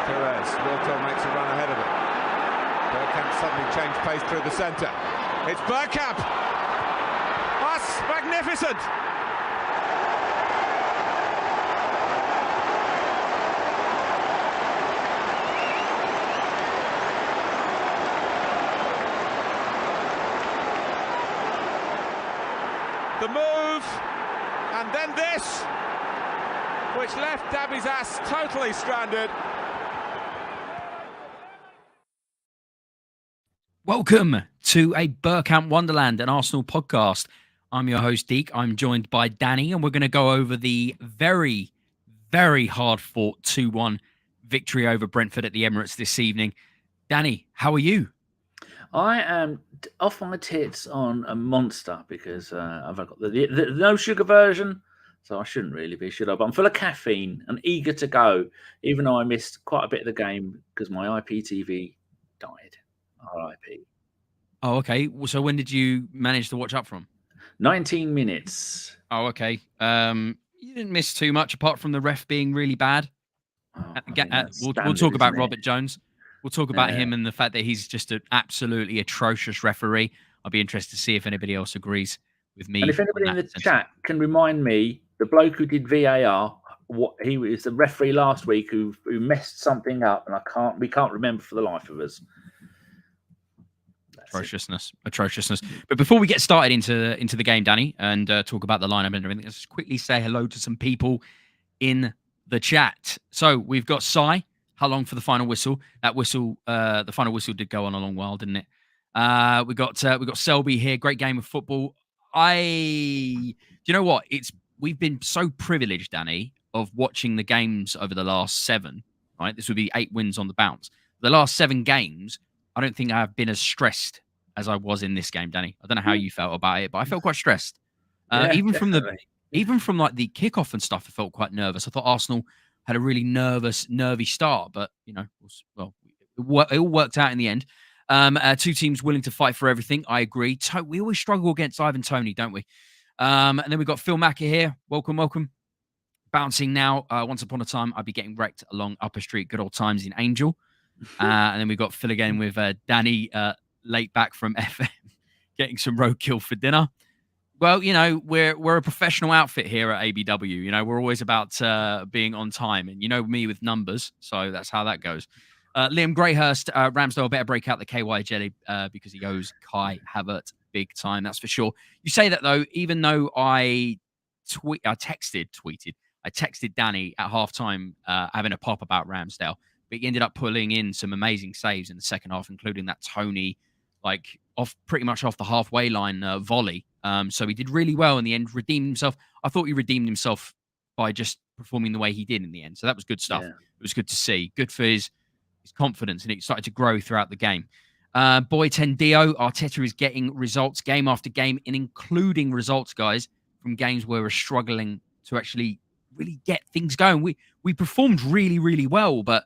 Perez, Wilco makes a run ahead of him. Bergkamp suddenly changed pace through the centre. It's Bergkamp! That's magnificent! The move, and then this, which left Dabby's ass totally stranded. Welcome to a Bergkamp Wonderland, an Arsenal podcast. I'm your host, Deac. I'm joined by Danny, and we're going to go over the very, very hard-fought 2-1 victory over Brentford at the Emirates this evening. Danny, how are you? I am off my tits on a monster because I've got the no sugar version, so I shouldn't really be, should I? But I'm full of caffeine and eager to go, even though I missed quite a bit of the game because my IPTV died. RIP. Oh, okay. So when did you manage to watch up from? 19 minutes. Oh, okay. You didn't miss too much apart from the ref being really bad. We'll talk about Robert Jones. We'll talk about him and the fact that he's just an absolutely atrocious referee. I'll be interested to see if anybody else agrees with me. And if anybody in the chat can remind me, the bloke who did VAR, he was the referee last week who messed something up, and we can't remember for the life of us. Atrociousness. But before we get started into the game, Danny, and talk about the lineup and everything, let's quickly say hello to some people in the chat. So we've got Sai. How long for the final whistle? That whistle, the final whistle did go on a long while, didn't it? We got Selby here. Great game of football. Do you know what? We've been so privileged, Danny, of watching the games over the last 7. Right, this would be 8 wins on the bounce. The last 7 games, I don't think I've been as stressed as I was in this game, Danny. I don't know how you felt about it, but I felt quite stressed. Even from like the kickoff and stuff, I felt quite nervous. I thought Arsenal had a really nervy start, but it all worked out in the end. 2 teams willing to fight for everything. I agree. We always struggle against Ivan Toney, don't we? And then we've got Phil Macker here. Welcome. Bouncing now. Once upon a time, I'd be getting wrecked along Upper Street. Good old times in Angel. And then we've got Phil again with Danny late back from FM, getting some roadkill for dinner. Well, we're a professional outfit here at ABW. We're always about being on time, and me with numbers, so that's how that goes. Liam Greyhurst, Ramsdale better break out the KY jelly because he owes Kai Havertz big time, that's for sure. You say that though, even though I texted Danny at halftime having a pop about Ramsdale, but he ended up pulling in some amazing saves in the second half, including that Toney, pretty much off the halfway line volley. So he did really well in the end, redeemed himself. I thought he redeemed himself by just performing the way he did in the end. So that was good stuff. Yeah. It was good to see. Good for his confidence, and it started to grow throughout the game. Boy Tendio, Arteta is getting results game after game, and including results, guys, from games where we're struggling to actually really get things going. We performed really, really well, but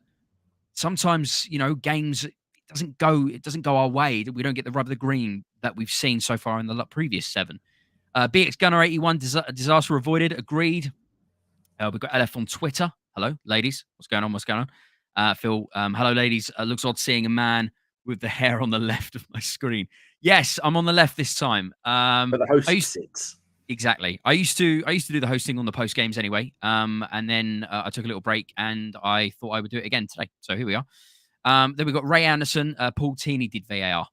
sometimes, games, it doesn't go our way. We don't get the rub of the green that we've seen so far in the previous 7. BX Gunner 81, disaster avoided. Agreed. We've got LF on Twitter. Hello, ladies. What's going on? Phil, hello, ladies. Looks odd seeing a man with the hair on the left of my screen. Yes, I'm on the left this time. But the host sits. Exactly. I used to do the hosting on the post games anyway. And then I took a little break, and I thought I would do it again today. So here we are. Then we've got Ray Anderson. Paul Tini did VAR.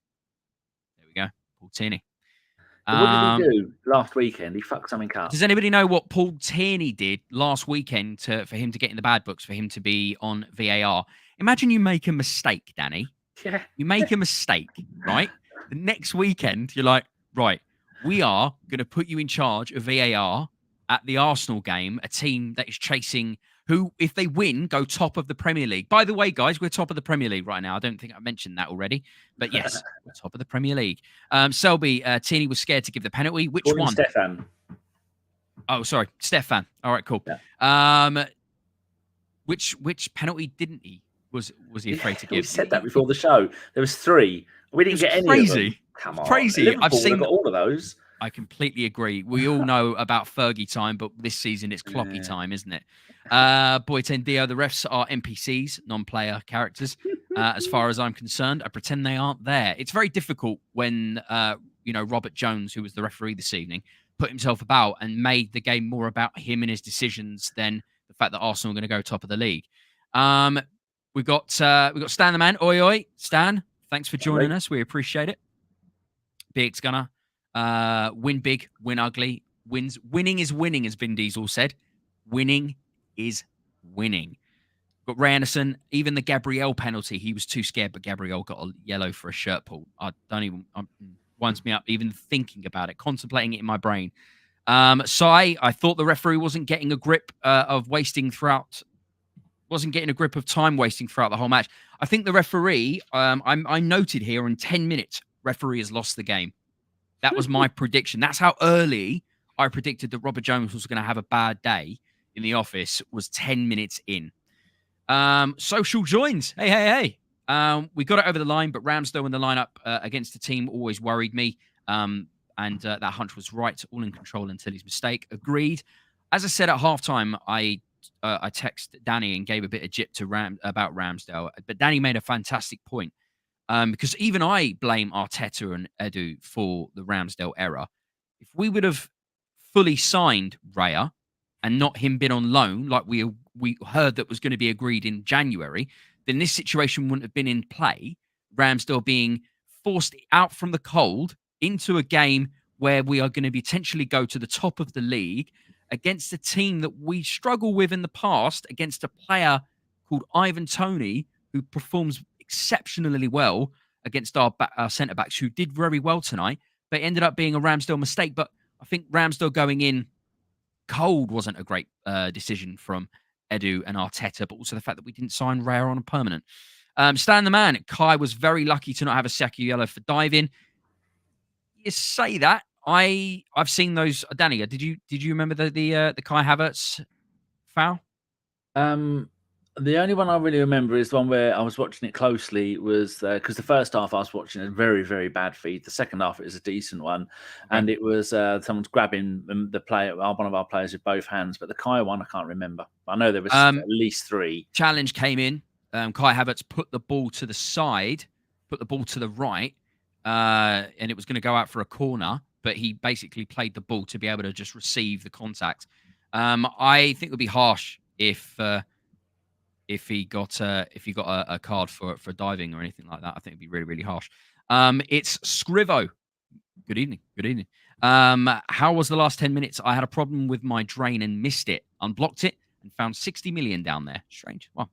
There we go. Paul Tini. What did he do last weekend? He fucked something up. Does anybody know what Paul Tierney did last weekend for him to get in the bad books, for him to be on VAR? Imagine you make a mistake, Danny. Yeah. You make a mistake, right? The next weekend, you're like, right, we are going to put you in charge of VAR at the Arsenal game, a team that is chasing who, if they win, go top of the Premier League. By the way, guys, we're top of the Premier League right now. I don't think I mentioned that already. But yes, we're top of the Premier League. Selby, Tierney was scared to give the penalty. Which one? Stefan. Oh, sorry. Stefan. All right, cool. Yeah. Which penalty didn't he? Was he afraid to give? We said that before the show. There was 3. We didn't get any of them. Come on. Crazy. I've seen all of those. I completely agree. We all know about Fergie time, but this season it's clocky time, isn't it? Boytendio, the refs are NPCs, non-player characters. As far as I'm concerned, I pretend they aren't there. It's very difficult when Robert Jones, who was the referee this evening, put himself about and made the game more about him and his decisions than the fact that Arsenal are going to go top of the league. We've got Stan the man. Oi, oi. Stan, thanks for joining us. We appreciate it. Big's gonna win big, win ugly. Winning is winning, as Vin Diesel said. Winning is winning. Got Ray Anderson, even the Gabriel penalty, he was too scared, but Gabriel got a yellow for a shirt pull. Winds me up even thinking about it, contemplating it in my brain. Sai, I thought the referee wasn't getting a grip of time wasting throughout the whole match. I think the referee, I noted here in 10 minutes, referee has lost the game. That was my prediction. That's how early I predicted that Robert Jones was going to have a bad day in the office, was 10 minutes in. Social joins. Hey. We got it over the line, but Ramsdale in the lineup against the team always worried me. And that hunch was right, all in control until his mistake. Agreed. As I said at halftime, I texted Danny and gave a bit of jip to about Ramsdale, but Danny made a fantastic point. Because even I blame Arteta and Edu for the Ramsdale error. If we would have fully signed Raya and not him been on loan, like we heard that was going to be agreed in January, then this situation wouldn't have been in play. Ramsdale being forced out from the cold into a game where we are going to potentially go to the top of the league against a team that we struggle with in the past, against a player called Ivan Toney, who performs exceptionally well against our centre-backs, who did very well tonight, but it ended up being a Ramsdale mistake. But I think Ramsdale going in cold wasn't a great decision from Edu and Arteta, but also the fact that we didn't sign Raya on a permanent. Stan the man, Kai was very lucky to not have a Saka yellow for diving. You say that. I've seen those. Danny, did you remember the Kai Havertz foul? The only one I really remember is the one where I was watching it closely, was because the first half I was watching a very, very bad feed. The second half it was a decent one, and it was someone's grabbing the player, one of our players, with both hands. But the Kai one I can't remember. I know there was at least three. Challenge came in. Kai Havertz put the ball to the side, put the ball to the right, and it was going to go out for a corner, but he basically played the ball to be able to just receive the contact. I think it would be harsh if he got a card for diving or anything like that. I think it'd be really, really harsh. It's Scrivo. Good evening. How was the last 10 minutes? I had a problem with my drain and missed it. Unblocked it and found 60 million down there. Strange. Well,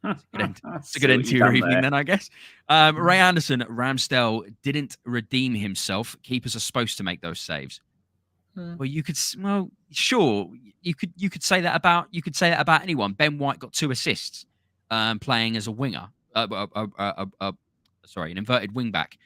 it's a good end to your evening then, I guess. Ray Anderson, Ramsdale didn't redeem himself. Keepers are supposed to make those saves. Well, sure. You could say that about anyone. Ben White got 2 assists, playing as a winger. An inverted wing back.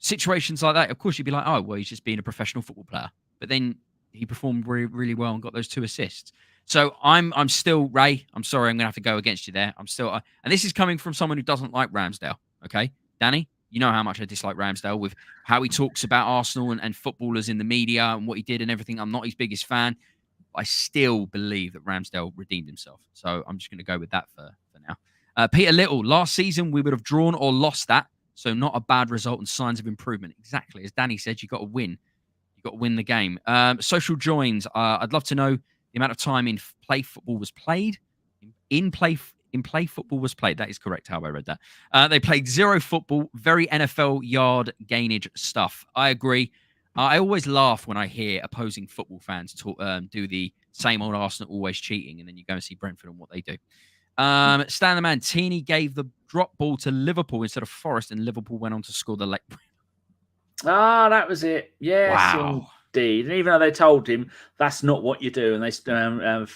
Situations like that, of course, you'd be like, oh, well, he's just being a professional football player. But then he performed really, really well and got those 2 assists. So I'm still, Ray, I'm sorry, I'm gonna have to go against you there. I'm still, and this is coming from someone who doesn't like Ramsdale. Okay, Danny. You know how much I dislike Ramsdale with how he talks about Arsenal and footballers in the media and what he did and everything. I'm not his biggest fan. I still believe that Ramsdale redeemed himself. So I'm just going to go with that for now. Peter Little, last season we would have drawn or lost that. So not a bad result and signs of improvement. Exactly. As Danny said, you got to win. You got to win the game. Social joins. I'd love to know the amount of time in play football was played. In play football was played. That is correct how I read that. They played 0 football, very NFL yard gainage stuff. I agree. I always laugh when I hear opposing football fans do the same old Arsenal always cheating, and then you go and see Brentford and what they do. Stan the man, Teeny gave the drop ball to Liverpool instead of Forest, and Liverpool went on to score the late. That was it. Yes, wow. Indeed. And even though they told him that's not what you do, and they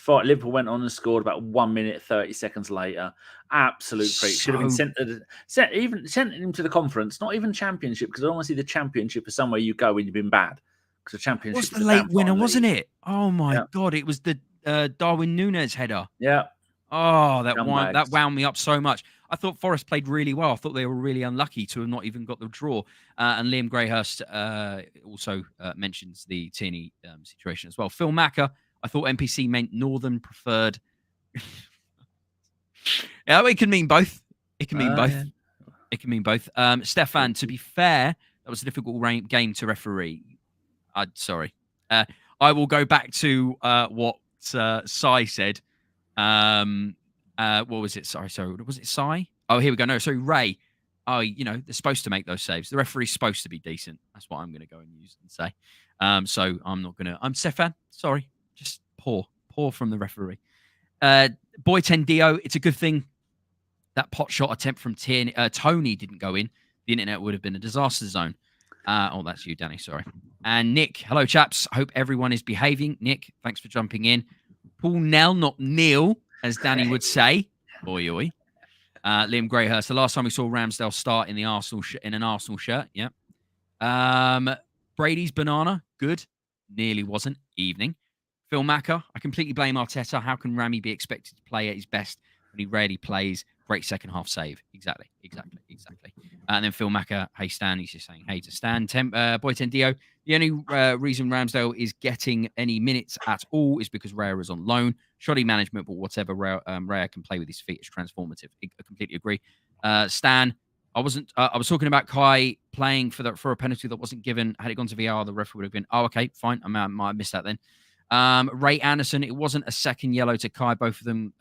Liverpool went on and scored about 1 minute 30 seconds later. Absolute freak. Should have been sent him to the conference, not even championship, because I don't want to see the championship as somewhere you go when you've been bad. Because the championship was the late winner, wasn't it? Oh my God! It was the Darwin Núñez header. Yeah. Oh, that wound me up so much. I thought Forest played really well. I thought they were really unlucky to have not even got the draw. And Liam Greyhurst also mentions the Tierney situation as well. Phil Macker, I thought NPC meant Northern preferred. Yeah, it can mean both. It can mean both. Yeah. It can mean both. Stefan, to be fair, that was a difficult game to referee. Sorry. I will go back to what Sai said. What was it? Sorry. Was it Sai? Oh, here we go. No, sorry, Ray. Oh, they're supposed to make those saves. The referee's supposed to be decent. That's what I'm going to go and use and say. So I'm not going to. I'm Stefan. Sorry. Just poor from the referee. Boy Tendio, it's a good thing that pot shot attempt from Tony didn't go in. The internet would have been a disaster zone. That's you, Danny. Sorry. And Nick, hello, chaps. Hope everyone is behaving. Nick, thanks for jumping in. Paul Nell, not Neil, as Danny would say. Oi, oi. Liam Greyhurst, the last time we saw Ramsdale start in the Arsenal in an Arsenal shirt. Yeah. Brady's banana, good. Nearly wasn't. Evening. Phil Macker, I completely blame Arteta. How can Rami be expected to play at his best when he rarely plays? Great second half save. Exactly. And then Phil Macker, hey Stan, he's just saying hey to Stan. Boy Tendio, the only reason Ramsdale is getting any minutes at all is because Raya is on loan. Shoddy management, but whatever, Raya can play with his feet is transformative. I completely agree. Stan, I was talking about Kai playing for a penalty that wasn't given. Had it gone to VAR, the referee would have been, okay, fine. I might have missed that then. Ray Anderson, it wasn't a second yellow to Kai. Both of them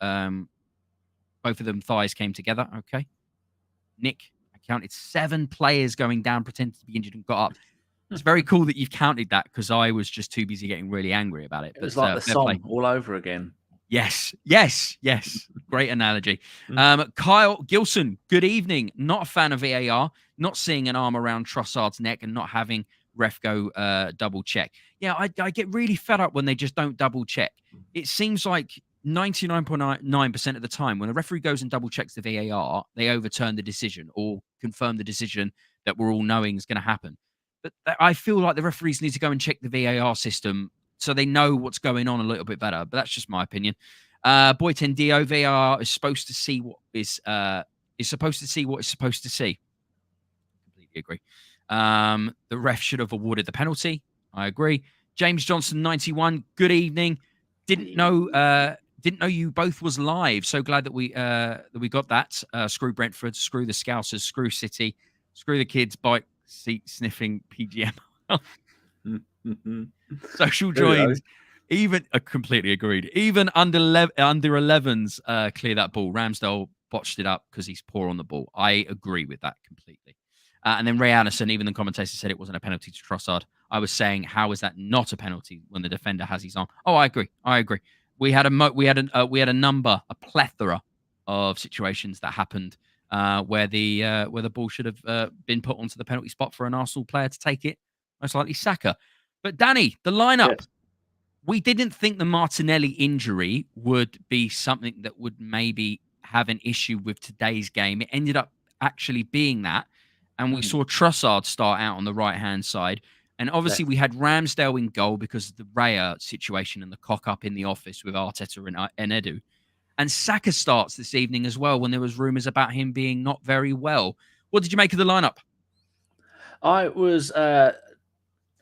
thighs came together. Okay. Nick, I counted 7 players going down, pretending to be injured and got up. It's very cool that you've counted that because I was just too busy getting really angry about it. It was like the song all over again. Yes. Great analogy. Kyle Gilson, good evening. Not a fan of VAR, not seeing an arm around Trossard's neck and not having ref go double check. Yeah, I get really fed up when they just don't double check. It seems like 99.9% of the time when a referee goes and double checks the VAR, they overturn the decision or confirm the decision that we're all knowing is going to happen. But I feel like the referees need to go and check the VAR system so they know what's going on a little bit better. But that's just my opinion. Boy Tendio, VAR is supposed to see what is supposed to see what it's supposed to see. Completely agree. The ref should have awarded the penalty. I agree. James Johnson, 91. Good evening. Didn't know you both was live. So glad that we got that. Screw Brentford, screw the Scousers, screw City, screw the kids, bike seat sniffing PGM. Social joins. Even completely agreed. Even under 11s clear that ball. Ramsdale botched it up because he's poor on the ball. I agree with that completely. And then Ray Anderson, even the commentator said it wasn't a penalty to Trossard. I was saying, how is that not a penalty when the defender has his arm? Oh, I agree. We had a plethora of situations that happened where the ball should have been put onto the penalty spot for an Arsenal player to take it, most likely Saka. But Danny, the lineup. Yes. We didn't think the Martinelli injury would be something that would maybe have an issue with today's game. It ended up actually being that. And we saw Trossard start out on the right-hand side. And obviously we had Ramsdale in goal because of the Raya situation and the cock-up in the office with Arteta and Edu. And Saka starts this evening as well when there was rumours about him being not very well. What did you make of the lineup? I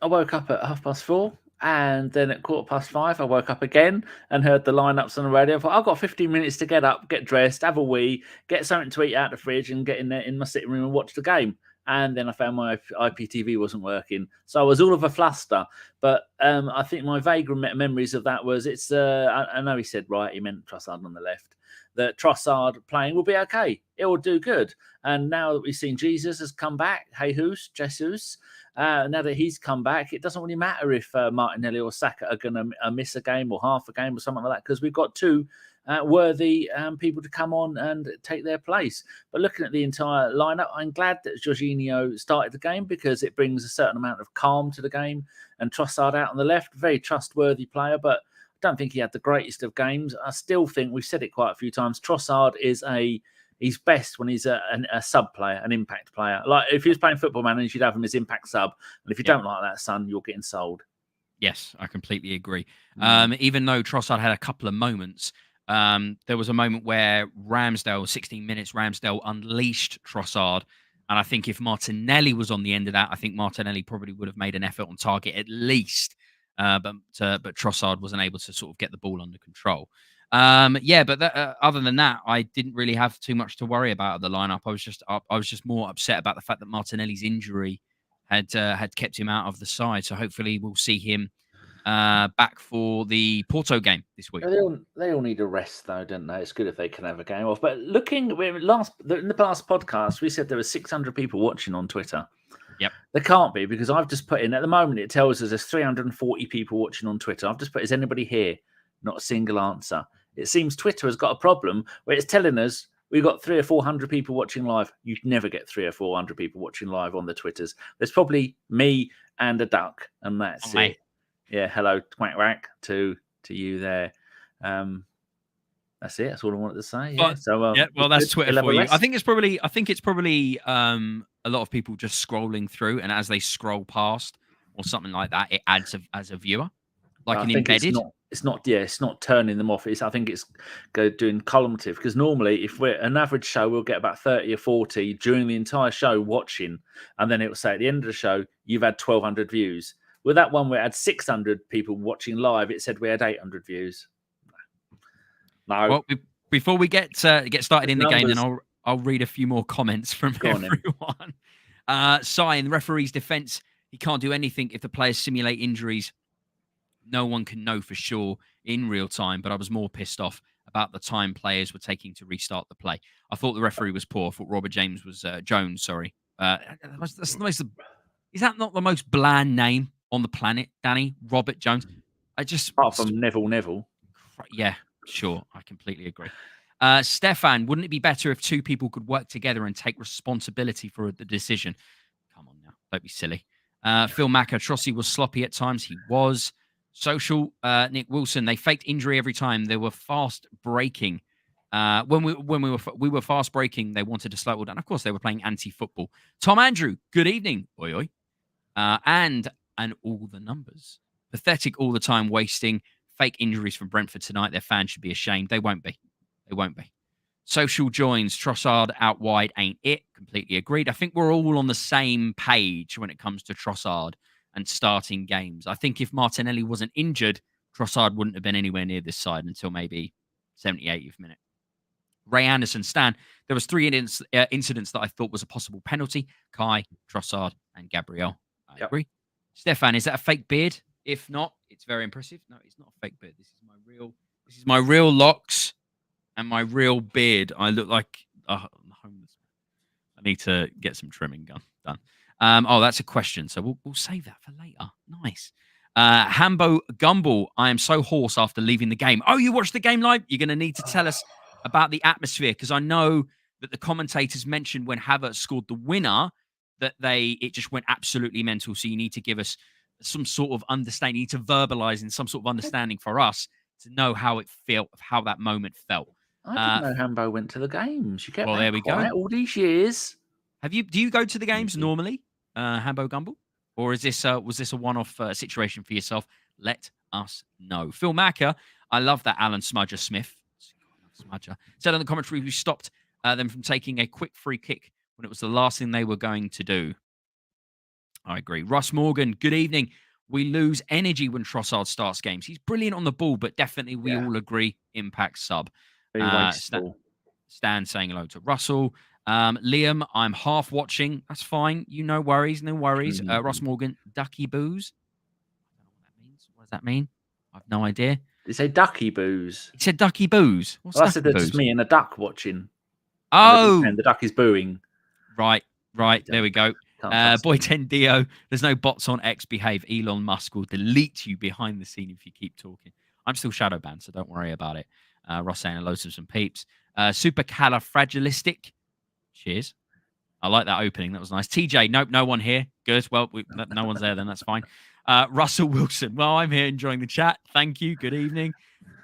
woke up at 4:30. And then at 5:15, I woke up again and heard the lineups on the radio. I thought, I've got 15 minutes to get up, get dressed, have a wee, get something to eat out the fridge and get in there in my sitting room and watch the game. And then I found my IPTV wasn't working. So I was all of a fluster. But I think my vague memories of that was I know he said right, he meant Trossard on the left, that Trossard playing will be okay. It will do good. And now that we've seen Jesus has come back, Jesus, now that he's come back, it doesn't really matter if Martinelli or Saka are going to miss a game or half a game or something like that, because we've got two worthy people to come on and take their place. But looking at the entire lineup, I'm glad that Jorginho started the game because it brings a certain amount of calm to the game. And Trossard out on the left, very trustworthy player, but I don't think he had the greatest of games. I still think, we've said it quite a few times, Trossard is he's best when he's a sub player, an impact player. Like if he was playing Football Manager, you should have him as impact sub. And if you don't like that, son, you're getting sold. Yes, I completely agree. Even though Trossard had a couple of moments, There was a moment where Ramsdale, 16 minutes, Ramsdale unleashed Trossard. And I think if Martinelli was on the end of that, I think Martinelli probably would have made an effort on target at least. But Trossard wasn't able to sort of get the ball under control. Other than that, I didn't really have too much to worry about at the lineup. I was just more upset about the fact that Martinelli's injury had kept him out of the side. So hopefully we'll see him back for the Porto game this week. They all need a rest, though, don't they? It's good if they can have a game off. But in the last podcast, we said there were 600 people watching on Twitter. Yep. There can't be, because I've just put in, at the moment, it tells us there's 340 people watching on Twitter. I've just put, is anybody here? Not a single answer. It seems Twitter has got a problem where it's telling us we've got 300 or 400 people watching live. You'd never get 300 or 400 people watching live on the Twitters. There's probably me and a duck, and that's it. Yeah, hello, quack whack to you there. That's it. That's all I wanted to say. Yeah. Well, that's Twitter for you. I think it's probably a lot of people just scrolling through, and as they scroll past or something like that, it adds as a viewer, like an embedded. It's not turning them off. I think it's doing columnative, because normally if we're an average show, we'll get about 30 or 40 during the entire show watching, and then it will say at the end of the show, you've had 1,200 views. With that one, we had 600 people watching live. It said we had 800 views. No. Well, before we get started in the game, then I'll read a few more comments from everyone. Sai, in the referee's defence, he can't do anything if the players simulate injuries. No one can know for sure in real time, but I was more pissed off about the time players were taking to restart the play. I thought the referee was poor. I thought Robert James was Jones. Sorry, that's the most. Is that not the most bland name on the planet, Danny? Robert Jones. Apart from Neville. Yeah, sure. I completely agree. Stefan, wouldn't it be better if two people could work together and take responsibility for the decision? Come on now, don't be silly. Phil Macker, Trossi was sloppy at times. He was. Social, Nick Wilson, they faked injury every time. They were fast breaking. When we were fast breaking, they wanted to slow it down. Of course, they were playing anti-football. Tom Andrew, good evening. Oi, oi. And all the numbers. Pathetic all the time, wasting fake injuries from Brentford tonight. Their fans should be ashamed. They won't be. Social joins. Trossard out wide ain't it. Completely agreed. I think we're all on the same page when it comes to Trossard and starting games. I think if Martinelli wasn't injured, Trossard wouldn't have been anywhere near this side until maybe 78th minute. Ray Anderson, Stan, there was 3 incidents that I thought was a possible penalty. Kai, Trossard, and Gabriel. I agree. Stefan, is that a fake beard? If not, it's very impressive. No, it's not a fake beard. This is my real locks and my real beard. I look like a homeless man. I need to get some trimming done. That's a question, so we'll save that for later. Nice. Hambo Gumball, I am so hoarse after leaving the game. Oh, you watched the game live? You're going to need to tell us about the atmosphere, because I know that the commentators mentioned when Havertz scored the winner that it just went absolutely mental. So you need to give us some sort of understanding. You need to verbalize in some sort of understanding for us to know how it felt, how that moment felt. I didn't know Hambo went to the games. You kept there we go. All these years. Do you go to the games normally, Hambo Gumball? Or was this a one-off situation for yourself? Let us know. Phil Macker, I love that Alan Smudger-Smith. Smudger said on the commentary we stopped them from taking a quick free kick when it was the last thing they were going to do. I agree. Russ Morgan, good evening. We lose energy when Trossard starts games. He's brilliant on the ball, but definitely we all agree impact sub. Stan saying hello to Russell. Liam, I'm half watching. That's fine. No worries. Ross Morgan, ducky booze. I don't know what that means. What does that mean? I've no idea. Did he say ducky booze? He said ducky booze. What's I said that's just me and a duck watching. Oh. And the duck is booing. Right. There we go. Boy 10 Dio, there's no bots on X. Behave. Elon Musk will delete you behind the scene if you keep talking. I'm still shadow banned, so don't worry about it. Ross saying hello to some peeps. Supercalifragilistic. Cheers. I like that opening. That was nice. TJ, nope, no one here. Good. Well, no one's there then. That's fine. Russell Wilson. Well, I'm here enjoying the chat. Thank you. Good evening.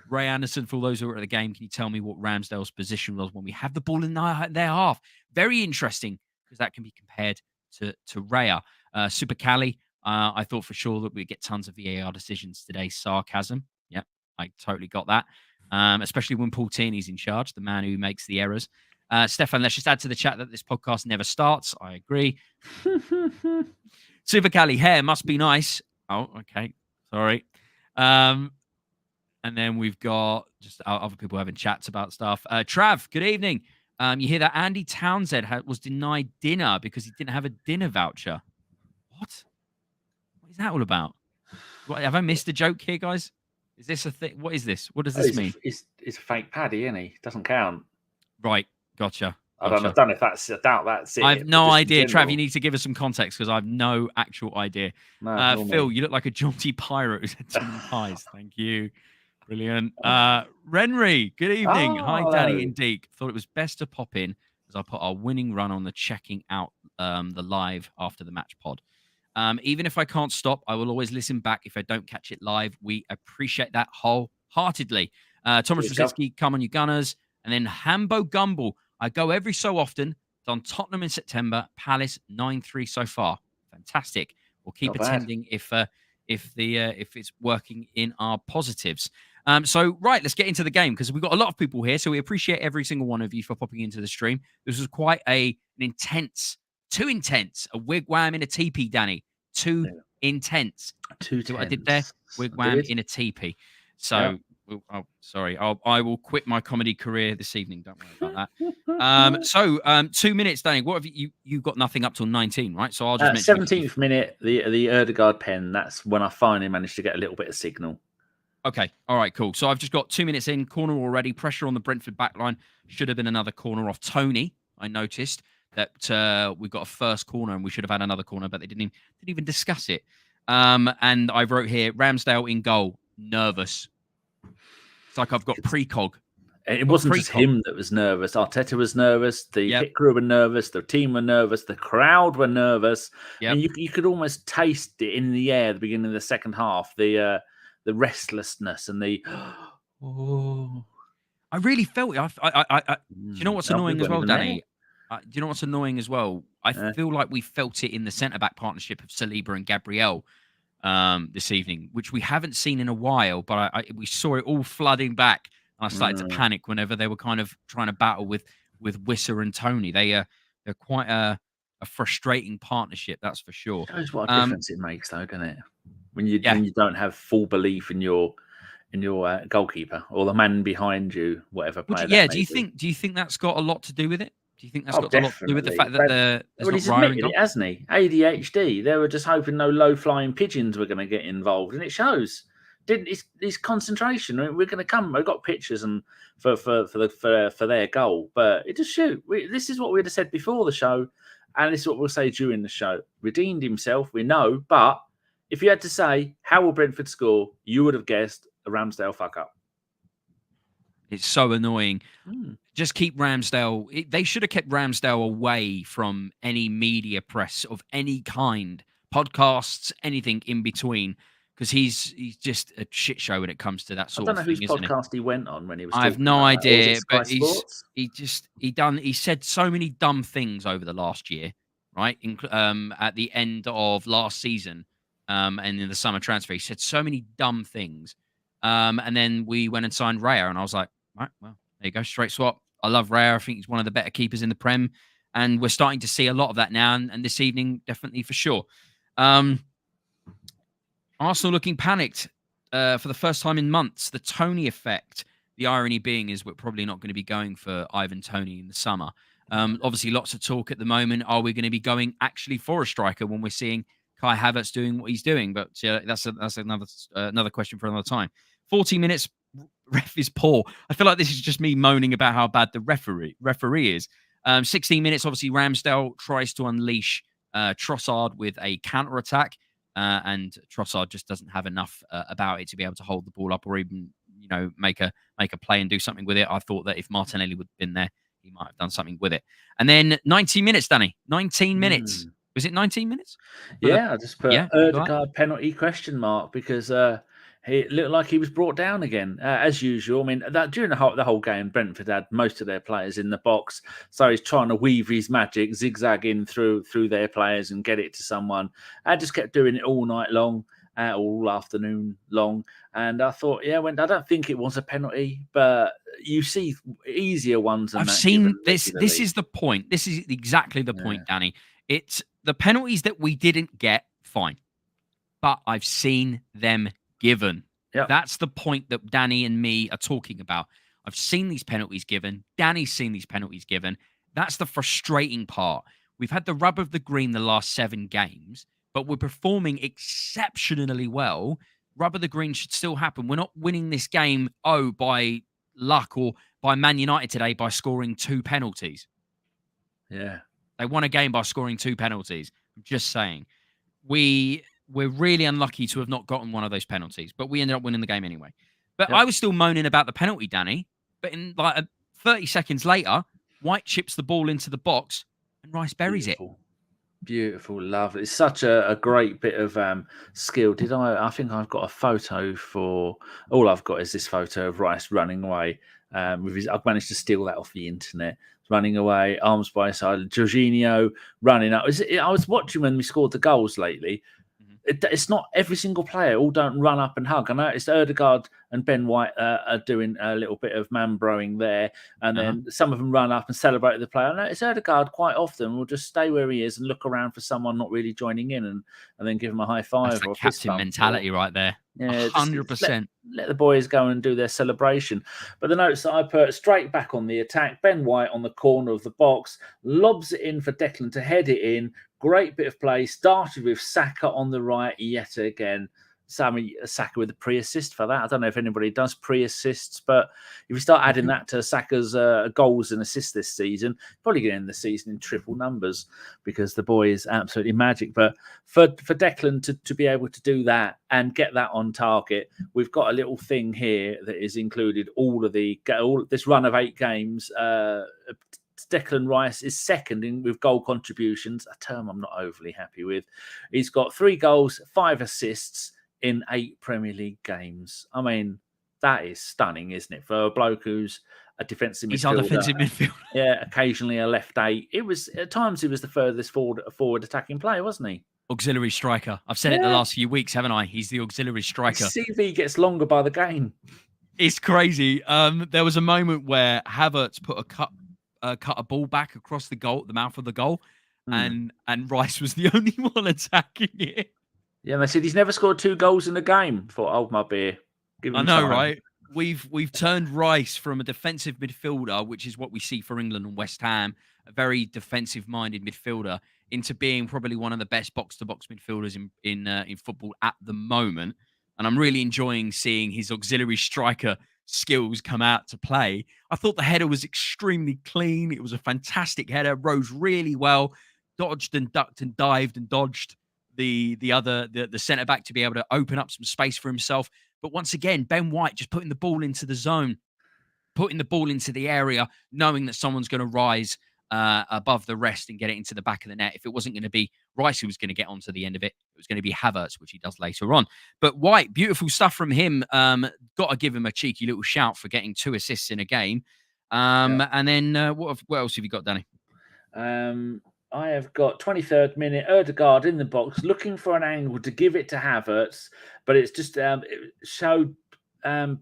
Ray Anderson, for those who were at the game, can you tell me what Ramsdale's position was when we have the ball in their half? Very interesting, because that can be compared to Raya. Super Cali, I thought for sure that we'd get tons of VAR decisions today. Sarcasm. Yep, I totally got that. especially when Paul Tierney's in charge, the man who makes the errors. Stefan, let's just add to the chat that this podcast never starts. I agree. Super Cali, hair must be nice. Oh, okay. Sorry. And then we've got just other people having chats about stuff. Trav, good evening. You hear that Andy Townsend was denied dinner because he didn't have a dinner voucher. What? What is that all about? Have I missed a joke here, guys? Is this a thing? What is this? What does this mean? It's a fake Paddy, isn't he? Doesn't count. Right. Gotcha. I don't know if that's. I doubt that's it. I have no idea. Trav, you need to give us some context because I have no actual idea. No, Phil, you look like a jaunty pirate who's had too many pies. Thank you. Brilliant. Renry, good evening. Hi, Danny and Deac. Thought it was best to pop in as I put our winning run on the checking out the live after the match pod. Even if I can't stop, I will always listen back if I don't catch it live. We appreciate that wholeheartedly. Thomas Rosicki, come on, you Gunners. And then Hambo Gumble. I go every so often. Done Tottenham in September, Palace 9-3 so far. Fantastic. We'll keep attending if it's working in our positives. So right, let's get into the game because we've got a lot of people here. So we appreciate every single one of you for popping into the stream. This was quite too intense, a wigwam in a teepee, Danny. Too intense. Too See what I did there? Wigwam in a teepee. So. Yeah. Oh, sorry. I will quit my comedy career this evening. Don't worry about that. 2 minutes, Danny. What have you got? Nothing up till 19, right? So I'll just 17th minute. The Odegaard pen. That's when I finally managed to get a little bit of signal. Okay. All right. Cool. So I've just got 2 minutes in. Corner already. Pressure on the Brentford backline. Should have been another corner off Tony. I noticed that we got a first corner and we should have had another corner, but they didn't even discuss it. And I wrote here Ramsdale in goal. Nervous. It's like I've got precog. It wasn't just him that was nervous. Arteta was nervous. The pit crew were nervous. The team were nervous. The crowd were nervous. Yep. And you could almost taste it in the air at the beginning of the second half. The restlessness and the I really felt it. Do you know what's annoying as well, Danny? Do you know what's annoying as well? I feel like we felt it in the centre-back partnership of Saliba and Gabriel. This evening, which we haven't seen in a while, but we saw it all flooding back. And I started to panic whenever they were kind of trying to battle with Wissa and Tony. They're quite a frustrating partnership, that's for sure. Shows what a difference it makes, though, doesn't it? When you don't have full belief in your goalkeeper or the man behind you, whatever player. Do you think that's got a lot to do with it? Do you think that's got a lot to do with the fact that he's admitted it, hasn't he? ADHD. They were just hoping no low-flying pigeons were going to get involved, and it shows. His concentration. I mean, we're going to come. We've got pictures and for their goal, but it just shoot. This is what we'd have said before the show, and this is what we'll say during the show. Redeemed himself, we know, but if you had to say how will Brentford score, you would have guessed a Ramsdale fuck up. It's so annoying. Just keep Ramsdale. They should have kept Ramsdale away from any media press of any kind, podcasts, anything in between, because he's just a shit show when it comes to that sort of thing. I don't know whose podcast he went on when he was. I have no idea, but he said so many dumb things over the last year, right? At the end of last season, and in the summer transfer, he said so many dumb things. And then we went and signed Raya, and I was like, right, well, there you go, straight swap. I love Raya. I think he's one of the better keepers in the Prem, and we're starting to see a lot of that now. And this evening, definitely for sure. Arsenal looking panicked for the first time in months. The Tony effect. The irony being is we're probably not going to be going for Ivan Toney in the summer. Obviously, lots of talk at the moment. Are we going to be going actually for a striker when we're seeing Kai Havertz doing what he's doing? But that's another question for another time. 40 minutes. Ref is poor. I feel like this is just me moaning about how bad the referee is. 16 minutes, obviously, Ramsdale tries to unleash Trossard with a counter-attack, and Trossard just doesn't have enough about it to be able to hold the ball up or even, make a play and do something with it. I thought that if Martinelli would have been there, he might have done something with it. And then 19 minutes, Danny. 19 minutes. Was it 19 minutes? I just put Odegaard penalty question mark because he looked like he was brought down again, as usual. I mean, during the whole game, Brentford had most of their players in the box, so he's trying to weave his magic, zigzagging through their players and get it to someone. I just kept doing it all night long. all afternoon long. And I thought, I don't think it was a penalty, but you see easier ones than I've that seen given this. This regularly. is the point. This is exactly the point, Danny. It's the penalties that we didn't get, fine. But I've seen them given. Yep. That's the point that Danny and me are talking about. I've seen these penalties given. Danny's seen these penalties given. That's the frustrating part. We've had the rub of the green the last 7 games, but we're performing exceptionally well. Rub of the green should still happen. We're not winning this game, by luck or by Man United today by scoring 2 penalties. Yeah. They won a game by scoring 2 penalties. I'm just saying. We're really unlucky to have not gotten one of those penalties, but we ended up winning the game anyway. But I was still moaning about the penalty, Danny. But in 30 seconds later, White chips the ball into the box and Rice buries it. Beautiful, lovely. It's such a great bit of skill. I think I've got a photo for. All I've got is this photo of Rice running away. I've managed to steal that off the internet. Running away, arms by his side. Jorginho running up. I was watching when we scored the goals lately. It's not every single player all don't run up and hug. I know it's Odegaard and Ben White are doing a little bit of man-broing there, and then some of them run up and celebrate the player. I know it's Odegaard quite often will just stay where he is and look around for someone not really joining in, and then give him a high five. That's or a captain mentality right there. Yeah, 100%. Let the boys go and do their celebration. But the notes that I put straight back on the attack, Ben White on the corner of the box, lobs it in for Declan to head it in. Great bit of play. Started with Saka on the right yet again. Saka with a pre-assist for that. I don't know if anybody does pre-assists, but if you start adding that to Saka's goals and assists this season, probably going to end the season in triple numbers because the boy is absolutely magic. But for Declan to be able to do that and get that on target, we've got a little thing here that is included all this run of 8 games. Declan Rice is second with goal contributions, a term I'm not overly happy with. He's got 3 goals, 5 assists in 8 Premier League games. I mean, that is stunning, isn't it? For a bloke who's a defensive midfielder. He's our defensive midfielder. Yeah, occasionally a left 8. At times he was the furthest forward attacking player, wasn't he? Auxiliary striker. I've said it the last few weeks, haven't I? He's the auxiliary striker. His CV gets longer by the game. It's crazy. There was a moment where Havertz put cut a ball back across the mouth of the goal, and Rice was the only one attacking it. Yeah, and they said he's never scored 2 goals in a game. Thought, hold my beer. Give him I know, time. right? We've turned Rice from a defensive midfielder, which is what we see for England and West Ham, a very defensive-minded midfielder, into being probably one of the best box-to-box midfielders in football at the moment. And I'm really enjoying seeing his auxiliary striker skills come out to play. I thought the header was extremely clean. It was a fantastic header. Rose really well, dodged and ducked and dived and dodged the centre back to be able to open up some space for himself. But once again, Ben White just putting the ball into the zone, putting the ball into the area, knowing that someone's going to rise above the rest and get it into the back of the net. If it wasn't going to be Rice who was going to get onto the end of it, it was going to be Havertz, which he does later on. But White, beautiful stuff from him. Got to give him a cheeky little shout for getting 2 assists in a game. And then what else have you got, Danny? I have got 23rd minute, Odegaard in the box, looking for an angle to give it to Havertz, but it's just it showed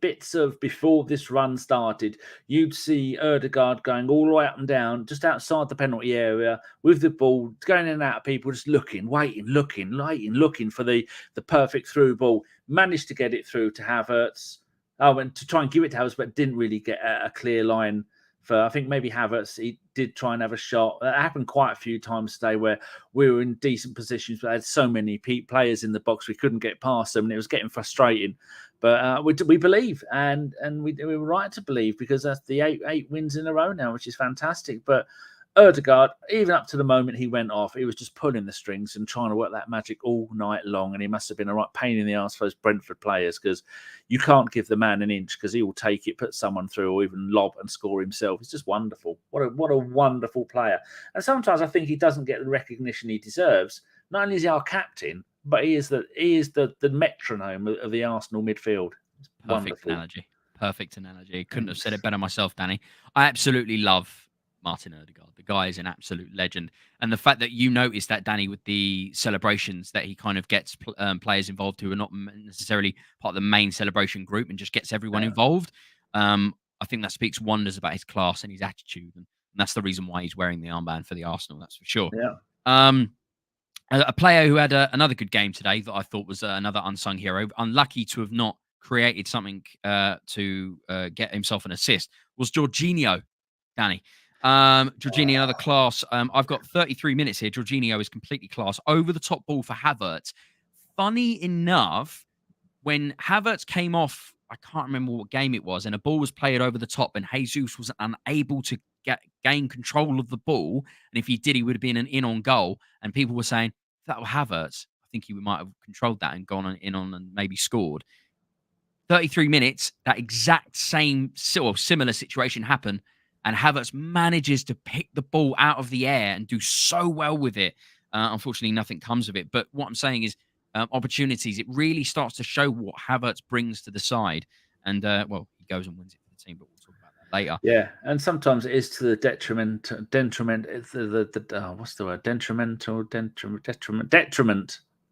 bits of before this run started. You'd see Odegaard going all the way up and down, just outside the penalty area with the ball, going in and out of people, just looking, waiting, looking for the perfect through ball. Managed to get it through to Havertz. And to try and give it to Havertz, but didn't really get a clear line. I think maybe Havertz, he did try and have a shot. That happened quite a few times today where we were in decent positions, but had so many players in the box we couldn't get past them, and it was getting frustrating. But we believe, and we were right to believe, because that's the eight wins in a row now, which is fantastic. But Odegaard, even up to the moment he went off, he was just pulling the strings and trying to work that magic all night long. And he must have been a right pain in the arse for those Brentford players, because you can't give the man an inch, because he will take it, put someone through, or even lob and score himself. It's just wonderful. What a wonderful player. And sometimes I think he doesn't get the recognition he deserves. Not only is he our captain, but he is the metronome of the Arsenal midfield. It's Perfect analogy. Couldn't have said it better myself, Danny. I absolutely love Martin Odegaard. The guy is an absolute legend. And the fact that you noticed that, Danny, with the celebrations, that he kind of gets players involved who are not necessarily part of the main celebration group and just gets everyone involved. I think that speaks wonders about his class and his attitude. And that's the reason why he's wearing the armband for the Arsenal, that's for sure. Yeah. A player who had another good game today that I thought was another unsung hero, unlucky to have not created something to get himself an assist, was Jorginho, Danny. Jorginho, another class. I've got 33 minutes here. Jorginho is completely class. Over the top ball for Havertz. Funny enough, when Havertz came off, I can't remember what game it was, and a ball was played over the top, and Jesus was unable to gain control of the ball. And if he did, he would have been an in on goal. And people were saying, if that were Havertz, I think he might have controlled that and gone in on and maybe scored. 33 minutes, that exact same or similar situation happened. And Havertz manages to pick the ball out of the air and do so well with it. Unfortunately, nothing comes of it. But what I'm saying is opportunities. It really starts to show what Havertz brings to the side. And, well, he goes and wins it for the team, but we'll talk about that later. Yeah, and sometimes it is to the detriment. It's what's the word? Detriment,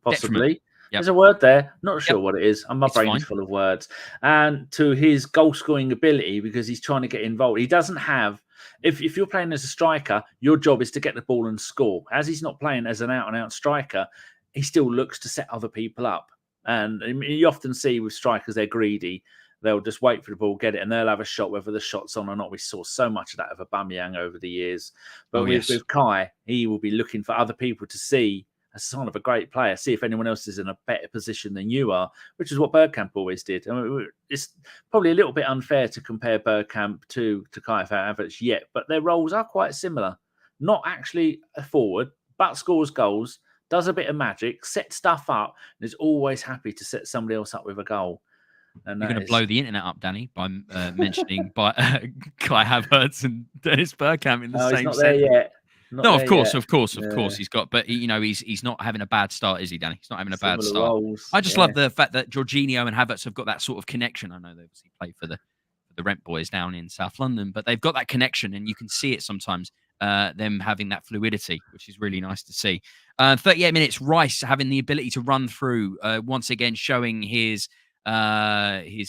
possibly. Yep. There's a word there. Not sure what it is. My brain is full of words. And to his goal-scoring ability, because he's trying to get involved. He doesn't have... If you're playing as a striker, your job is to get the ball and score. As he's not playing as an out-and-out striker, he still looks to set other people up. And you often see with strikers, they're greedy. They'll just wait for the ball, get it, and they'll have a shot, whether the shot's on or not. We saw so much of that of Aubameyang over the years. But with Kai, he will be looking for other people to see, as a sign of a great player, see if anyone else is in a better position than you are, which is what Bergkamp always did. I mean, it's probably a little bit unfair to compare Bergkamp to Kai Havertz yet, but their roles are quite similar. Not actually a forward, but scores goals, does a bit of magic, sets stuff up, and is always happy to set somebody else up with a goal. And you're going to blow the internet up, Danny, by mentioning Kai Havertz and Dennis Bergkamp in the same he's not sentence. There yet. Of course, he's got. But he's not having a bad start, is he, Danny? He's not having a bad start. Roles, I just love the fact that Jorginho and Havertz have got that sort of connection. I know they obviously play for the Rent Boys down in South London, but they've got that connection, and you can see it sometimes. Them having that fluidity, which is really nice to see. 38 minutes, Rice having the ability to run through, once again showing his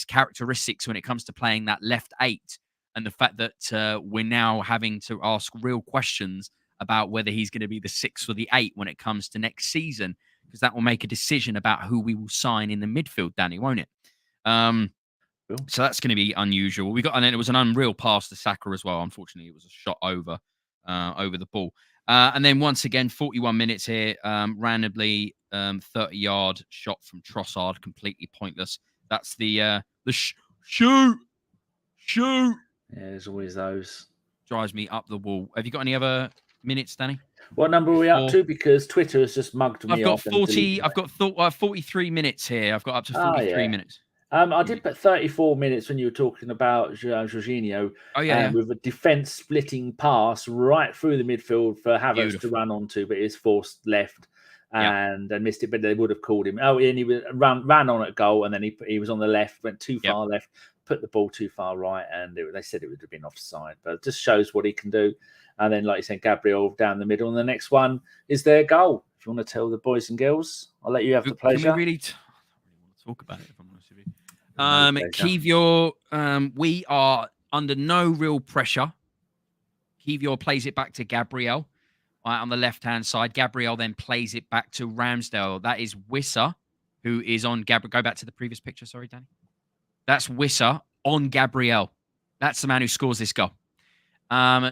characteristics when it comes to playing that left 8, and the fact that we're now having to ask real questions about whether he's going to be the 6 or the 8 when it comes to next season, because that will make a decision about who we will sign in the midfield, Danny, won't it? So that's going to be unusual. And then it was an unreal pass to Saka as well. Unfortunately, it was a shot over the ball. And then once again, 41 minutes here, randomly 30-yard shot from Trossard, completely pointless. That's the shoot. Yeah, there's always those. Drives me up the wall. Have you got any other minutes, Danny? What number are we up to? Because Twitter has just mugged me off. I've got 43 minutes here. I've got up to 43 minutes. I did put 34 minutes when you were talking about Jorginho. With a defence splitting pass right through the midfield for Havertz to run onto, but he's forced left and missed it. But they would have called him. And he ran on at goal, and then he was on the left, went too far left, put the ball too far right, and they said it would have been offside. But it just shows what he can do. And then, like you said, Gabriel down the middle, and the next one is their goal. If you want to tell the boys and girls, I'll let you have the pleasure. Can we really want to talk about it, if I'm honest with you? Kiwior, we are under no real pressure. Kiwior plays it back to Gabriel on the left-hand side. Gabriel then plays it back to Ramsdale. That is Wissa, who is on Gabriel. Go back to the previous picture. Sorry, Danny. That's Wissa on Gabriel. That's the man who scores this goal.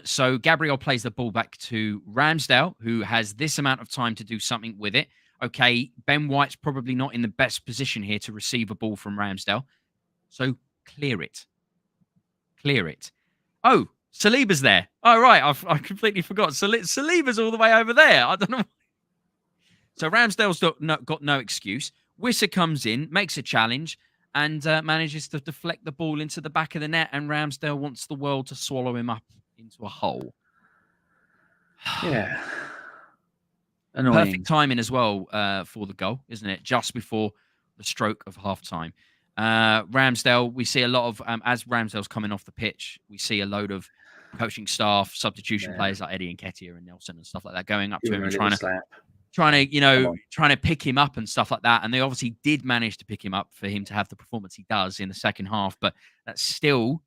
So Gabriel plays the ball back to Ramsdale, who has this amount of time to do something with it. Okay, Ben White's probably not in the best position here to receive a ball from Ramsdale. So clear it. Oh, Saliba's there. Oh, right. I completely forgot. Saliba's all the way over there. I don't know. So Ramsdale's got no excuse. Wissa comes in, makes a challenge, and manages to deflect the ball into the back of the net. And Ramsdale wants the world to swallow him up into a hole. Yeah. Annoying. Perfect timing as well for the goal, isn't it? Just before the stroke of half-time. Ramsdale, we see a lot of, as Ramsdale's coming off the pitch, we see a load of coaching staff, substitution players like Eddie and Nketiah and Nelson and stuff like that going up to him and trying to pick him up and stuff like that. And they obviously did manage to pick him up for him to have the performance he does in the second half, but that still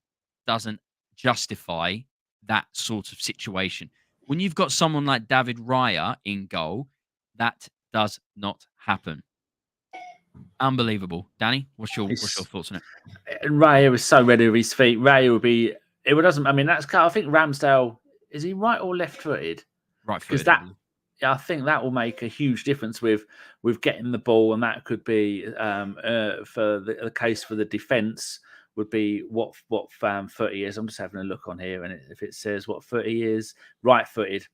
doesn't justify that sort of situation. When you've got someone like David Raya in goal, that does not happen. Unbelievable. Danny, what's your thoughts on it? And Raya was so ready with his feet. Raya would be. It doesn't. I mean, I think Ramsdale, is he right or left-footed? Right-footed. Because I think that will make a huge difference with getting the ball, and that could be for the case for the defence would be what foot he is. I'm just having a look on here, and if it says what foot he is, right-footed.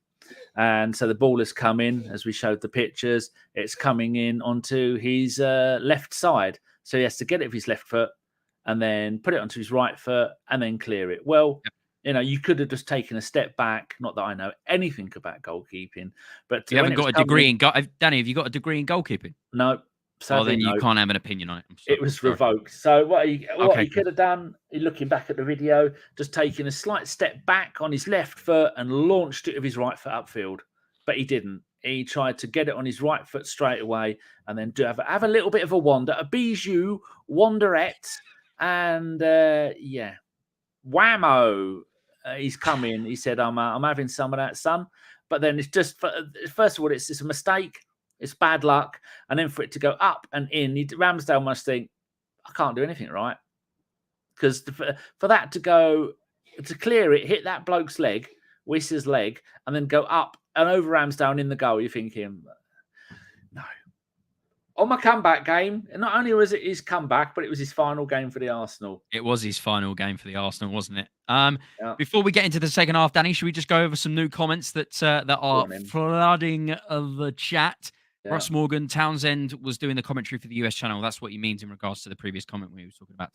And so the ball has come in, as we showed the pictures. It's coming in onto his left side. So he has to get it with his left foot and then put it onto his right foot and then clear it. Well, you could have just taken a step back. Not that I know anything about goalkeeping, but you haven't got a degree in Danny, have you got a degree in goalkeeping? No. Well, then you can't have an opinion on it. It was revoked. So what he could have done, looking back at the video, just taking a slight step back on his left foot and launched it with his right foot upfield. But he didn't. He tried to get it on his right foot straight away and then have a little bit of a wander, a bijou, wanderette, and whammo. He's come in. He said, I'm having some of that, son. But then it's just, first of all, it's a mistake. It's bad luck. And then for it to go up and in, Ramsdale must think, I can't do anything right. Because for that to clear it, hit that bloke's leg, Wissa's leg, and then go up and over Ramsdale and in the goal, you're thinking, no. On my comeback game, not only was it his comeback, but it was his final game for the Arsenal. It was his final game for the Arsenal, wasn't it? Before we get into the second half, Danny, should we just go over some new comments that are flooding the chat? Yeah. Ross Morgan, Townsend was doing the commentary for the US channel. That's what he means in regards to the previous comment we were talking about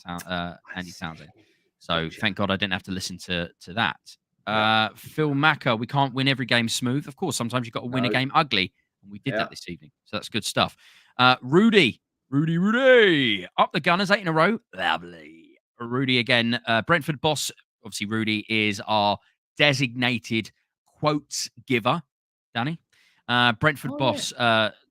Andy Townsend. So thank God I didn't have to listen to that. Phil Macker, we can't win every game smooth. Of course, sometimes you've got to win a game ugly. And we did that this evening. So that's good stuff. Rudy, up the Gunners, 8 in a row. Lovely. Rudy again. Brentford boss, obviously Rudy is our designated quotes giver. Danny? Brentford boss,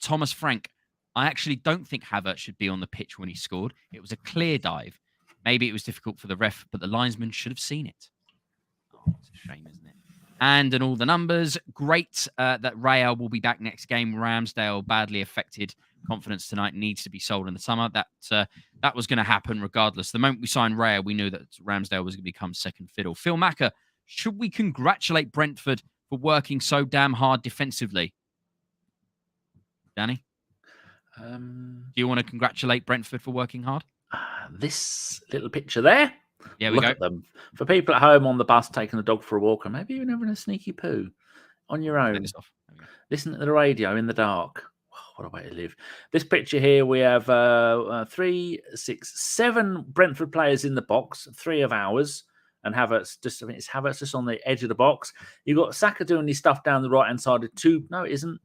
Thomas Frank. I actually don't think Havertz should be on the pitch when he scored. It was a clear dive. Maybe it was difficult for the ref, but the linesman should have seen it. Oh, it's a shame, isn't it? And all the numbers. Great that Raya will be back next game. Ramsdale badly affected. Confidence tonight needs to be sold in the summer. That was going to happen regardless. The moment we signed Raya, we knew that Ramsdale was going to become second fiddle. Phil Macker, should we congratulate Brentford for working so damn hard defensively? Danny? Do you want to congratulate Brentford for working hard? This little picture there. Yeah, we go. At them. For people at home on the bus taking the dog for a walk, or maybe even having a sneaky poo on your own. Listen to the radio in the dark. What a way to live. This picture here, we have 3, 6, 7 Brentford players in the box, 3 of ours. And Havertz, it's Havertz just on the edge of the box. You've got Saka doing his stuff down the right-hand side of 2. No, it isn't.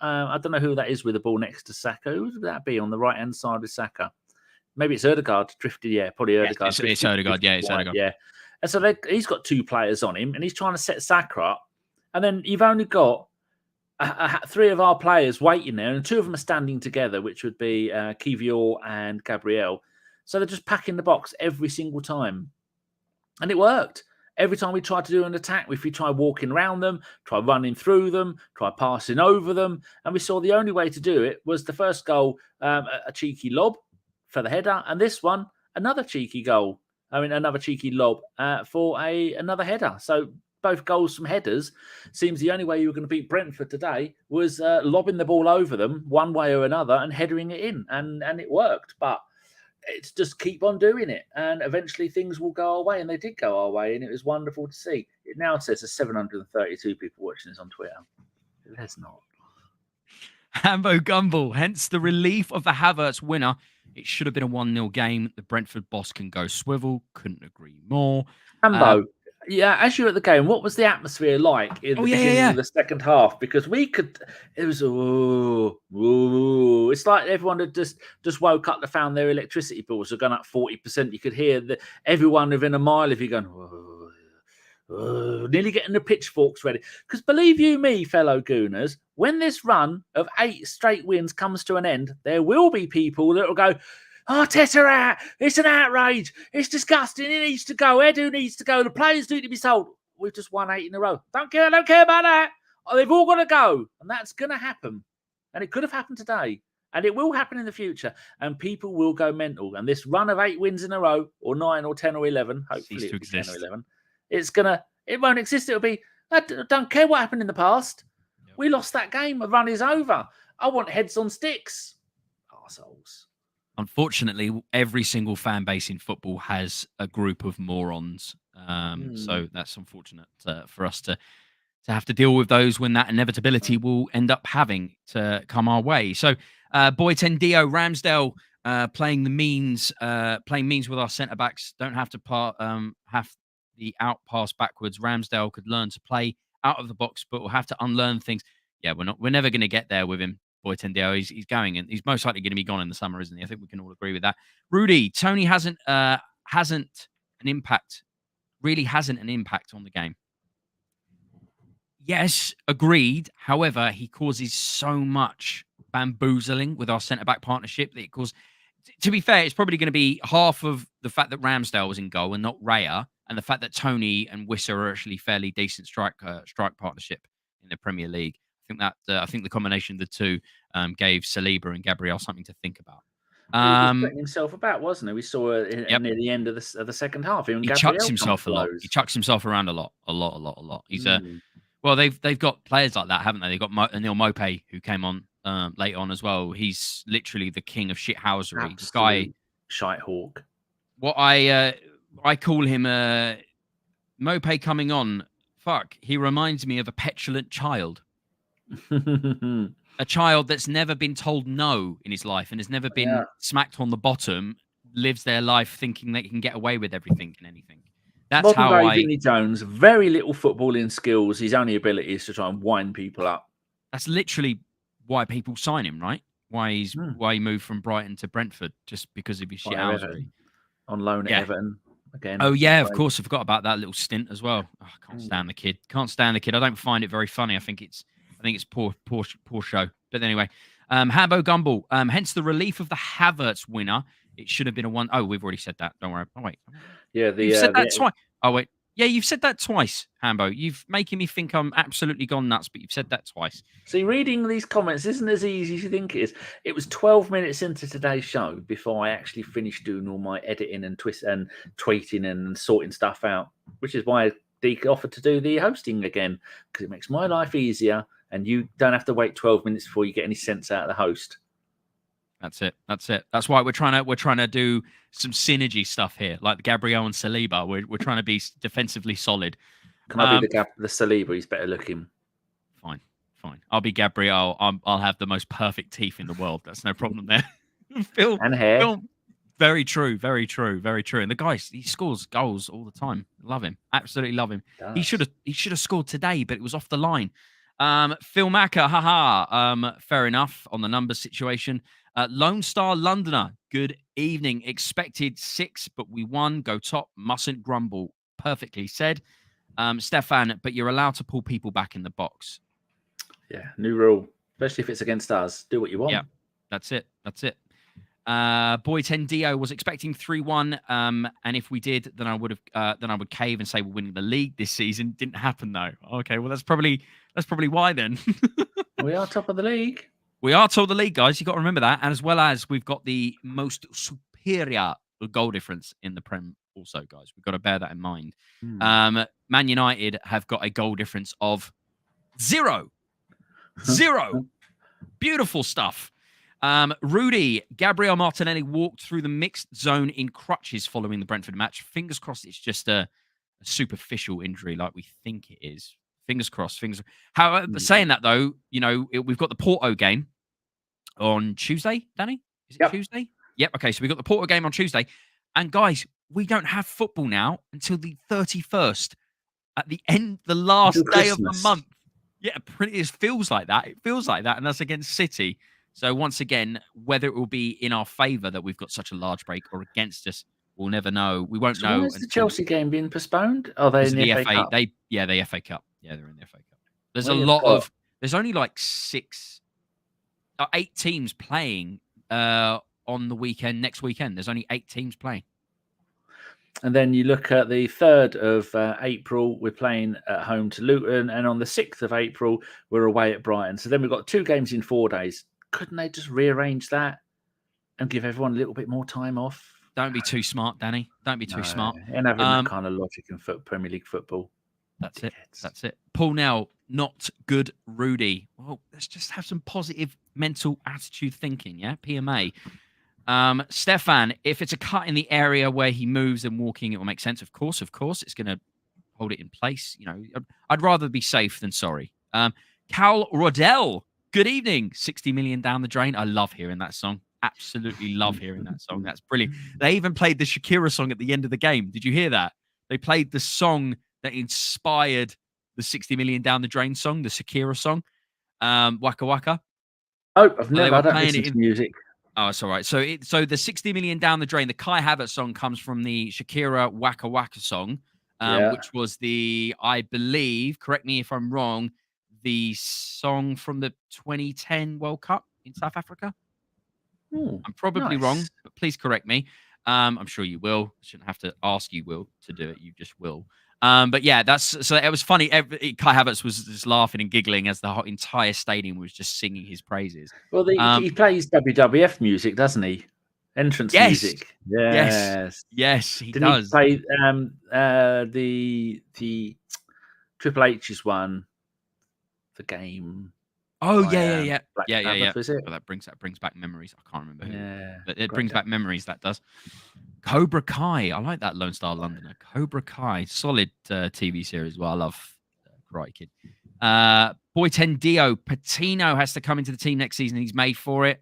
I don't know who that is with the ball next to Saka. Who would that be on the right-hand side of Saka? Maybe it's Odegaard drifted. Yeah, probably Odegaard. Yeah, it's Odegaard. Yeah, it's Odegaard. Yeah. And so he's got 2 players on him, and he's trying to set Saka up. And then you've only got 3 of our players waiting there, and 2 of them are standing together, which would be Kiwior and Gabriel. So they're just packing the box every single time. And it worked. Every time we tried to do an attack, if we tried walking around them, try running through them, try passing over them, and we saw the only way to do it was the first goal, a cheeky lob for the header, and this one, another cheeky goal. Another cheeky lob for another header. So both goals from headers. Seems the only way you were going to beat Brentford today was lobbing the ball over them one way or another and headering it in, and it worked. But it's just keep on doing it, and eventually things will go our way, and they did go our way, and it was wonderful to see. It now says there's 732 people watching this on Twitter. There's not. Hambo Gumbel, hence the relief of the Havertz winner. It should have been a 1-0 game. The Brentford boss can go swivel. Couldn't agree more. Hambo, as you were at the game, what was the atmosphere like in the beginning of the second half? Because it was, it's like everyone had just woke up and found their electricity bills had gone up 40%. You could hear everyone within a mile of you going, nearly getting the pitchforks ready. Because believe you me, fellow Gooners, when this run of 8 straight wins comes to an end, there will be people that will go, Arteta out. It's an outrage. It's disgusting. He needs to go. Edu needs to go. The players need to be sold. We've just won 8 in a row. Don't care about that. They've all got to go. And that's going to happen. And it could have happened today. And it will happen in the future. And people will go mental. And this run of 8 wins in a row, or 9 or 10 or 11, hopefully it'll be 10 or 11, it won't exist. It'll be, I don't care what happened in the past. Yep. We lost that game. The run is over. I want heads on sticks. Arseholes. Unfortunately, every single fan base in football has a group of morons. So that's unfortunate for us to have to deal with those when that inevitability will end up having to come our way. So, Boytendio, Ramsdale playing means with our centre backs. Don't have to have the out pass backwards. Ramsdale could learn to play out of the box, but we'll have to unlearn things. Yeah, we're never going to get there with him. Boytendio, he's going, and he's most likely going to be gone in the summer, isn't he? I think we can all agree with that. Rudy, Tony hasn't an impact on the game. Yes, agreed. However, he causes so much bamboozling with our centre-back partnership that it causes... To be fair, it's probably going to be half of the fact that Ramsdale was in goal and not Raya, and the fact that Tony and Wissa are actually fairly decent strike partnership in the Premier League. I think the combination of the two gave Saliba and Gabriel something to think about. He was putting himself about, wasn't he? We saw near the end of the second half. He chucks himself a lot. He chucks himself around a lot. He's well, they've got players like that, haven't they? They've got Anil Mope, who came on late on as well. He's literally the king of shithousery. This guy, shite hawk. What I call him, Mope coming on. Fuck, he reminds me of a petulant child. A child that's never been told no in his life and has never been smacked on the bottom, lives their life thinking they can get away with everything and anything. That's modern day Vinnie Jones, very little footballing skills. His only ability is to try and wind people up. That's literally why people sign him, right? Why he moved from Brighton to Brentford, just because of his shithousery. On loan at Everton again. Oh yeah, of course. I forgot about that little stint as well. Oh, I can't stand the kid. I don't find it very funny. I think it's poor show. But anyway, Hambo Gumball. Hence the relief of the Havertz winner. It should have been a one. Oh, we've already said that. Don't worry. Oh wait. Yeah, you've said that twice. Oh wait. Yeah, you've said that twice, Hambo. You've making me think I'm absolutely gone nuts, but you've said that twice. See, reading these comments isn't as easy as you think it is. It was 12 minutes into today's show before I actually finished doing all my editing and tweeting and sorting stuff out, which is why Deac offered to do the hosting again, because it makes my life easier and you don't have to wait 12 minutes before you get any sense out of the host. That's it. That's why we're trying to do some synergy stuff here, like Gabriel and Saliba. We're trying to be defensively solid. Can I be the Saliba? He's better looking. Fine. I'll be Gabriel. I'll have the most perfect teeth in the world. That's no problem there. Phil and hair. Phil, very true. And the guy, he scores goals all the time. Love him. Absolutely love him. He should have scored today, but it was off the line. Phil Macker, fair enough on the numbers situation. Lone Star Londoner, good evening. Expected 6, but we won. Go top. Mustn't grumble. Perfectly said. Stefan, but you're allowed to pull people back in the box. Yeah, new rule. Especially if it's against us. Do what you want. Yeah, that's it. Boytendio was expecting 3-1. And if we did, then I would cave and say we're winning the league this season. Didn't happen though. Okay, well that's probably why then. We are top of the league. We are top of the league, guys. You got to remember that. And as well as we've got the most superior goal difference in the Prem also, guys. We've got to bear that in mind. Man United have got a goal difference of 0. Beautiful stuff. Rudy, Gabriel Martinelli walked through the mixed zone in crutches following the Brentford match. Fingers crossed it's just a superficial injury like we think it is. Fingers crossed. However, saying that though, we've got the Porto game on Tuesday, Danny? Is it Tuesday? Yep. Okay, so we've got the Porto game on Tuesday. And guys, we don't have football now until the 31st at the last day of the month. Yeah, it feels like that. And that's against City. So once again, whether it will be in our favour that we've got such a large break or against us, We'll never know. We won't So know why is the until Chelsea game being postponed? Oh, they're in the FA Cup. The FA Cup. Yeah, they're in the FA Cup. There's Well, a you've lot got- of. There's only like 8 teams playing on the weekend. Next weekend, there's only 8 teams playing. And then you look at the 3rd of April, we're playing at home to Luton. And on the 6th of April, we're away at Brighton. So then we've got 2 games in 4 days. Couldn't they just rearrange that and give everyone a little bit more time off? Don't be too smart, Danny. Don't be too smart. And having that kind of logic in Premier League football. That's it. That's it. Paul Nell, not good, Rudy. Well, let's just have some positive mental attitude thinking, yeah? PMA. Stefan, if it's a cut in the area where he moves and walking, it will make sense. Of course, it's going to hold it in place. You know, I'd rather be safe than sorry. Karl Rodell, good evening. 60 million down the drain. I love hearing that song. Absolutely love hearing that song. That's brilliant. They even played the Shakira song at the end of the game. Did you hear that? They played the song that inspired the 60 million down the drain song, the Shakira song, Waka Waka. Oh, I don't listen to music. Oh, it's all right. So the 60 million down the drain, the Kai Havertz song comes from the Shakira Waka Waka song, which was I believe, correct me if I'm wrong, the song from the 2010 World Cup in South Africa. I'm probably wrong, but please correct me. I'm sure you will. I shouldn't have to ask you, Will, to do it. You just will. But yeah, so it was funny. Kai Havertz was just laughing and giggling as the whole entire stadium was just singing his praises. Well, he plays WWF music, doesn't he? Entrance music. Yes, he does. He play the Triple H's one, the game? Oh yeah. Was it? Well, that brings back memories. I can't remember who. Yeah, but it brings back memories. That does. Cobra Kai. I like that Lone Star Londoner. Cobra Kai, solid TV series. Well, I love Karate Kid. Boyten Dio Patino has to come into the team next season. He's made for it.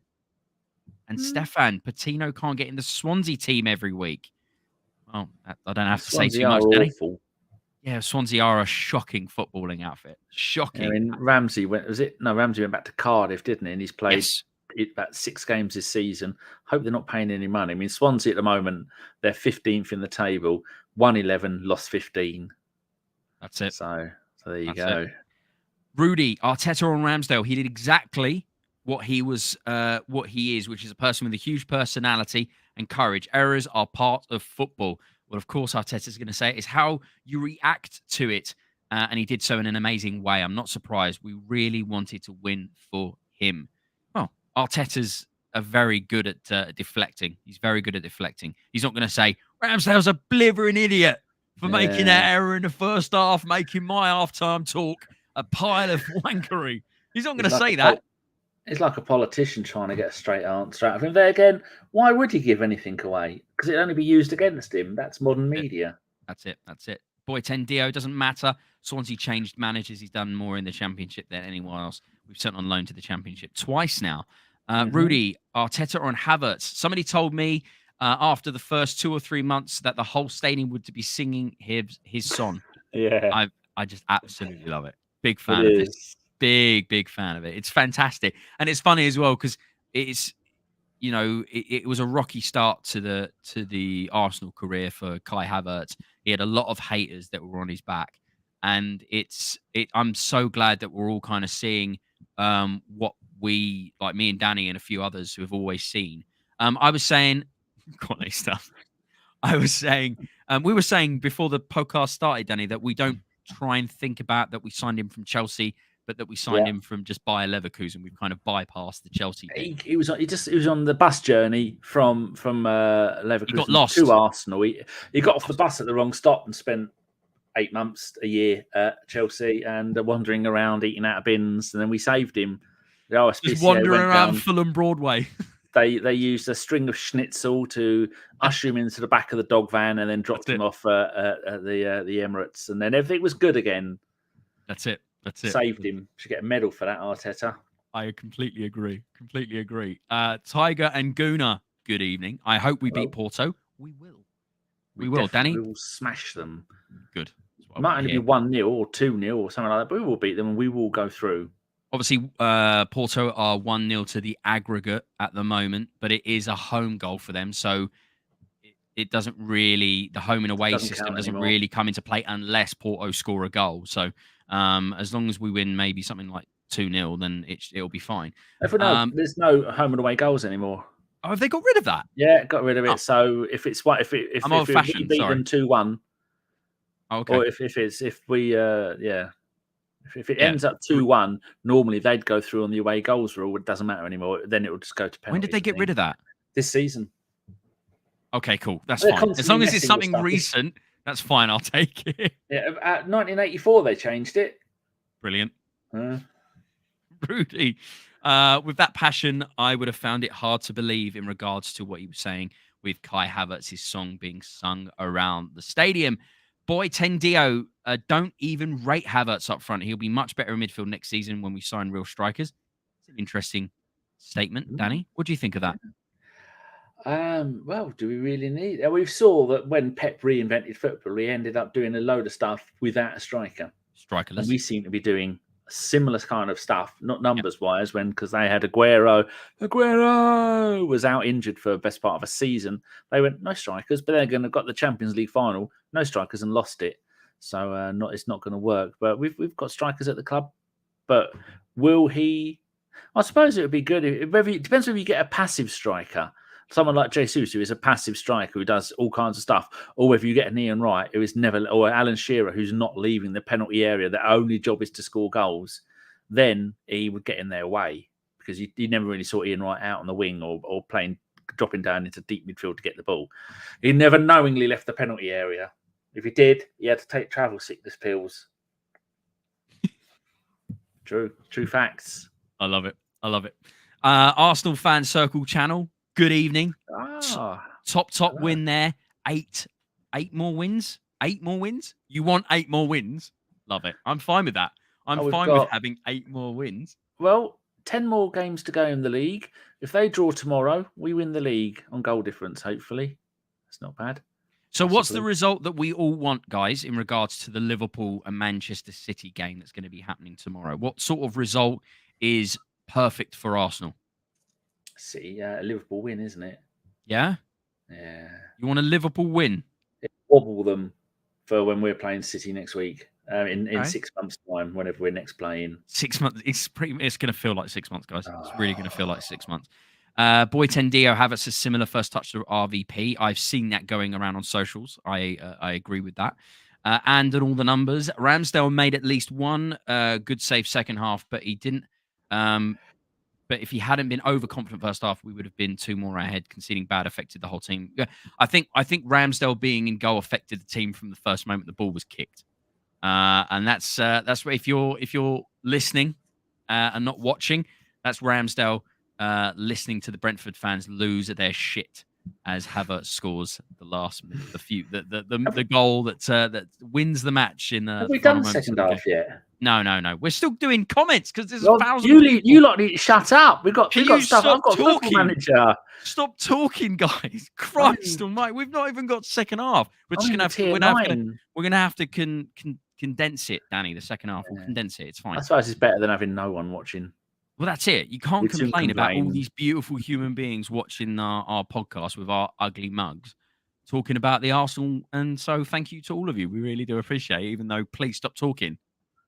And Stefan Patino can't get in the Swansea team every week. Well, I don't have to say too much, Danny. Yeah, Swansea are a shocking footballing outfit. Shocking. I mean, Ramsey went back to Cardiff, didn't he? And he's played about 6 games this season. Hope they're not paying any money. I mean, Swansea at the moment, they're 15th in the table. 1-11, lost 15. That's it. So there you go. Rudy, Arteta on Ramsdale. He did exactly what he is, which is a person with a huge personality and courage. Errors are part of football. Well, of course, Arteta's going to say it. It's how you react to it. And he did so in an amazing way. I'm not surprised. We really wanted to win for him. Well, Arteta's very good at deflecting. He's very good at deflecting. He's not going to say, Ramsdale's a blithering idiot for making that error in the first half, making my halftime talk a pile of wankery. He's not going to say that. It's like a politician trying to get a straight answer out of him. There again, why would he give anything away? Because it'd only be used against him. That's modern media. That's it. Boyten Dio, doesn't matter. Swansea changed managers. He's done more in the Championship than anyone else. We've sent on loan to the Championship twice now. Rudy, Arteta on Havertz. Somebody told me after the first 2 or 3 months that the whole stadium would be singing his song. Yeah. I just absolutely love it. Big fan of this. Big fan of it. It's fantastic. And it's funny as well because it's, it was a rocky start to the Arsenal career for Kai Havertz. He had a lot of haters that were on his back. And I'm so glad that we're all kind of seeing what we, like me and Danny and a few others who have always seen. I was saying, quality stuff. I was saying, we were saying before the podcast started, Danny, that we don't try and think about that we signed him from Chelsea, but that we signed him from just Bayer Leverkusen. We've kind of bypassed the Chelsea bit. He was on the bus journey from Leverkusen he got lost. to Arsenal. He got off the bus at the wrong stop and spent 8 months, a year at Chelsea and wandering around eating out of bins. And then we saved him. The RSPCA just wandering around Fulham Broadway. They used a string of schnitzel to usher him into the back of the dog van and then dropped him off at the Emirates. And then everything was good again. That's it. Saved him. Should get a medal for that, Arteta. I completely agree. Tiger and Guna, good evening. I hope we beat Porto. We will. We will, Danny. We will smash them. Good. It might only be 1-0 or 2-0 or something like that, but we will beat them and we will go through. Obviously, Porto are 1-0 to the aggregate at the moment, but it is a home goal for them. So it doesn't really, the home and away Doesn't system count doesn't anymore. really come into play unless Porto score a goal. So as long as we win maybe something like 2-0, then it'll be fine. There's no home and away goals anymore. Oh, have they got rid of that? Yeah, got rid of it. Oh. So if it's what if I'm we old-fashioned, beat sorry. them 2-1, Okay. or if it ends up 2-1, normally they'd go through on the away goals rule. It doesn't matter anymore. Then it will just go to penalties. When did they get rid of that? This season. Okay, cool. That's They're fine. As long as constantly it's messing something with stuff. recent, that's fine. I'll take it. Yeah, 1984 they changed it. Brilliant. Uh, Rudy, with that passion, I would have found it hard to believe in regards to what he was saying with Kai Havertz's song being sung around the stadium. Boy, Tendio, don't even rate Havertz up front. He'll be much better in midfield next season when we sign real strikers. It's an interesting statement, Danny. What do you think of that? Well, do we really need? We saw that when Pep reinvented football, he ended up doing a load of stuff without a striker. Strikerless. And we seem to be doing similar kind of stuff, not numbers-wise, because they had Aguero. Aguero was out injured for the best part of a season. They went, no strikers, but they're going to got the Champions League final, no strikers, and lost it. So it's not going to work. But we've got strikers at the club. But will he? I suppose it would be good. It depends whether you get a passive striker. Someone like Jesus, who is a passive striker who does all kinds of stuff, or whether you get an Ian Wright, who is never, or Alan Shearer, who's not leaving the penalty area, their only job is to score goals, then he would get in their way because you never really saw Ian Wright out on the wing or dropping down into deep midfield to get the ball. He never knowingly left the penalty area. If he did, he had to take travel sickness pills. True facts. I love it. Arsenal Fan Circle channel. Good evening. Top win there. Eight more wins. 8 more wins. You want 8 more wins? Love it. I'm fine with that. I'm fine with having 8 more wins. Well, 10 more games to go in the league. If they draw tomorrow, we win the league on goal difference, hopefully. That's not bad. So what's the result that we all want, guys, in regards to the Liverpool and Manchester City game that's going to be happening tomorrow? What sort of result is perfect for Arsenal? See, a Liverpool win, isn't it? Yeah? Yeah. You want a Liverpool win? Wobble them for when we're playing City next week. In 6 months' time, whenever we're next playing. 6 months. It's going to feel like 6 months, guys. It's really going to feel like 6 months. Boy Tendio Havertz a similar first touch to RVP. I've seen that going around on socials. I agree with that. And in all the numbers, Ramsdale made at least one good save second half, but he didn't. But if he hadn't been overconfident first half, we would have been 2 more ahead. Conceding bad affected the whole team. I think Ramsdale being in goal affected the team from the first moment the ball was kicked. And that's where if you're listening and not watching, that's Ramsdale listening to the Brentford fans lose at their shit as Havertz scores the last minute, the goal that wins the match in the. Have we done second half yet? No. We're still doing comments because there's thousands. You lot need to shut up. We've got stuff. I've got talking? Football Manager. Stop talking, guys. Christ almighty. We've not even got second half. We're just gonna have to condense it, Danny. The second half. We'll condense it. It's fine. I suppose it's better than having no one watching. Well, that's it. You can't complain about all these beautiful human beings watching our podcast with our ugly mugs talking about the Arsenal. And so thank you to all of you. We really do appreciate it, even though please stop talking.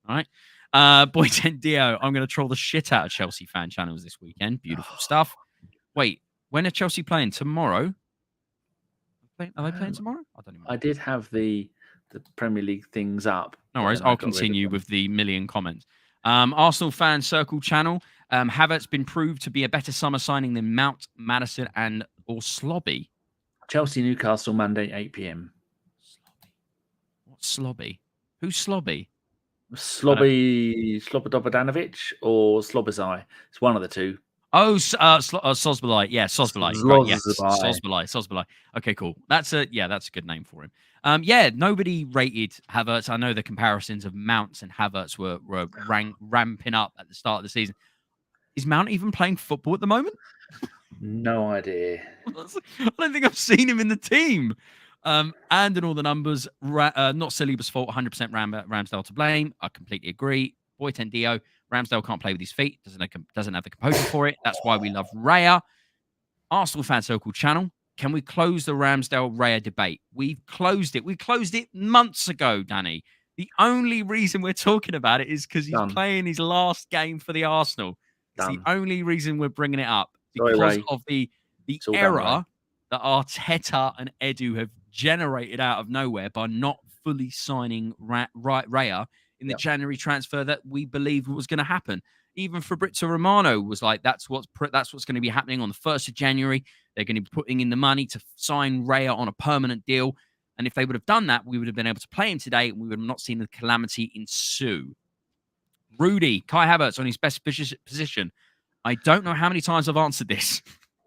All right. Boy Tendio, I'm going to troll the shit out of Chelsea fan channels this weekend. Beautiful stuff. Wait, when are Chelsea playing? Tomorrow? Are they playing tomorrow? I don't even know. I did have the Premier League things up. No worries. I'll continue with the million comments. Arsenal Fan Circle channel. Havertz been proved to be a better summer signing than Mount, Maddison, or Slobby. Chelsea Newcastle Monday 8 p.m. Slobby. What's Slobby? Who's Slobby? Slobodobodanovic or Slobozai. It's one of the two. Oh, Sosbolai. Yeah, Sosbolai. Right, yes. Sosbolai. Okay, cool. That's a good name for him. Nobody rated Havertz. I know the comparisons of Mounts and Havertz were ramping up at the start of the season. Is Mount even playing football at the moment? No idea. I don't think I've seen him in the team. And in all the numbers, not Saliba's fault, 100% Ramsdale to blame. I completely agree. Boy Tendio, Ramsdale can't play with his feet, doesn't have the composure for it. That's why we love Raya. Arsenal Fan Circle channel. can we close the Ramsdale Raya debate? We've closed it. We closed it months ago, Danny. The only reason we're talking about it is because he's playing his last game for the Arsenal. It's the only reason we're bringing it up, because of the error that Arteta and Edu have generated out of nowhere by not fully signing Raya in the January transfer that we believed was going to happen. Even Fabrizio Romano was like, that's what's going to be happening on the 1st of January. They're going to be putting in the money to sign Raya on a permanent deal. And if they would have done that, we would have been able to play him today, and we would have not seen the calamity ensue. Rudy, Kai Havertz on his best position. I don't know how many times I've answered this.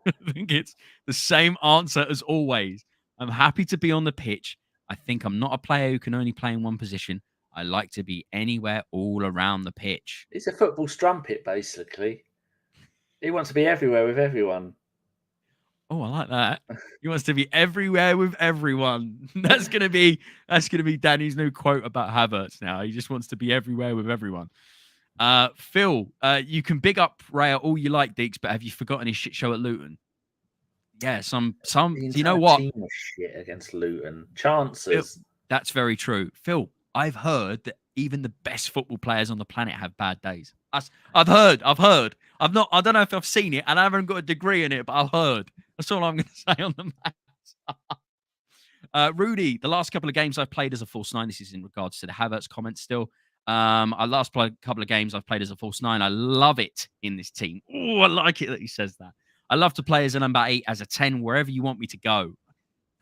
I think it's the same answer as always. I'm happy to be on the pitch. I think I'm not a player who can only play in one position. I like to be anywhere all around the pitch. He's a football strumpet, basically. He wants to be everywhere with everyone. Oh, I like that. He wants to be everywhere with everyone. That's gonna be Danny's new quote about Havertz now. He just wants to be everywhere with everyone. Phil, you can big up Raya all you like, Deeks, but have you forgotten his shit show at Luton? Yeah, some. You know what? Team was shit against Luton. Chances. Phil, that's very true, Phil. I've heard that even the best football players on the planet have bad days. I've heard. I don't know if I've seen it, and I haven't got a degree in it, but I've heard. That's all I'm going to say on the matter. Rudy, the last couple of games I've played as a false nine. This is in regards to the Havertz comment still. Couple of games I've played as a false nine. I love it in this team. Oh, I like it that he says that. I love to play as a number 8, as a 10, wherever you want me to go.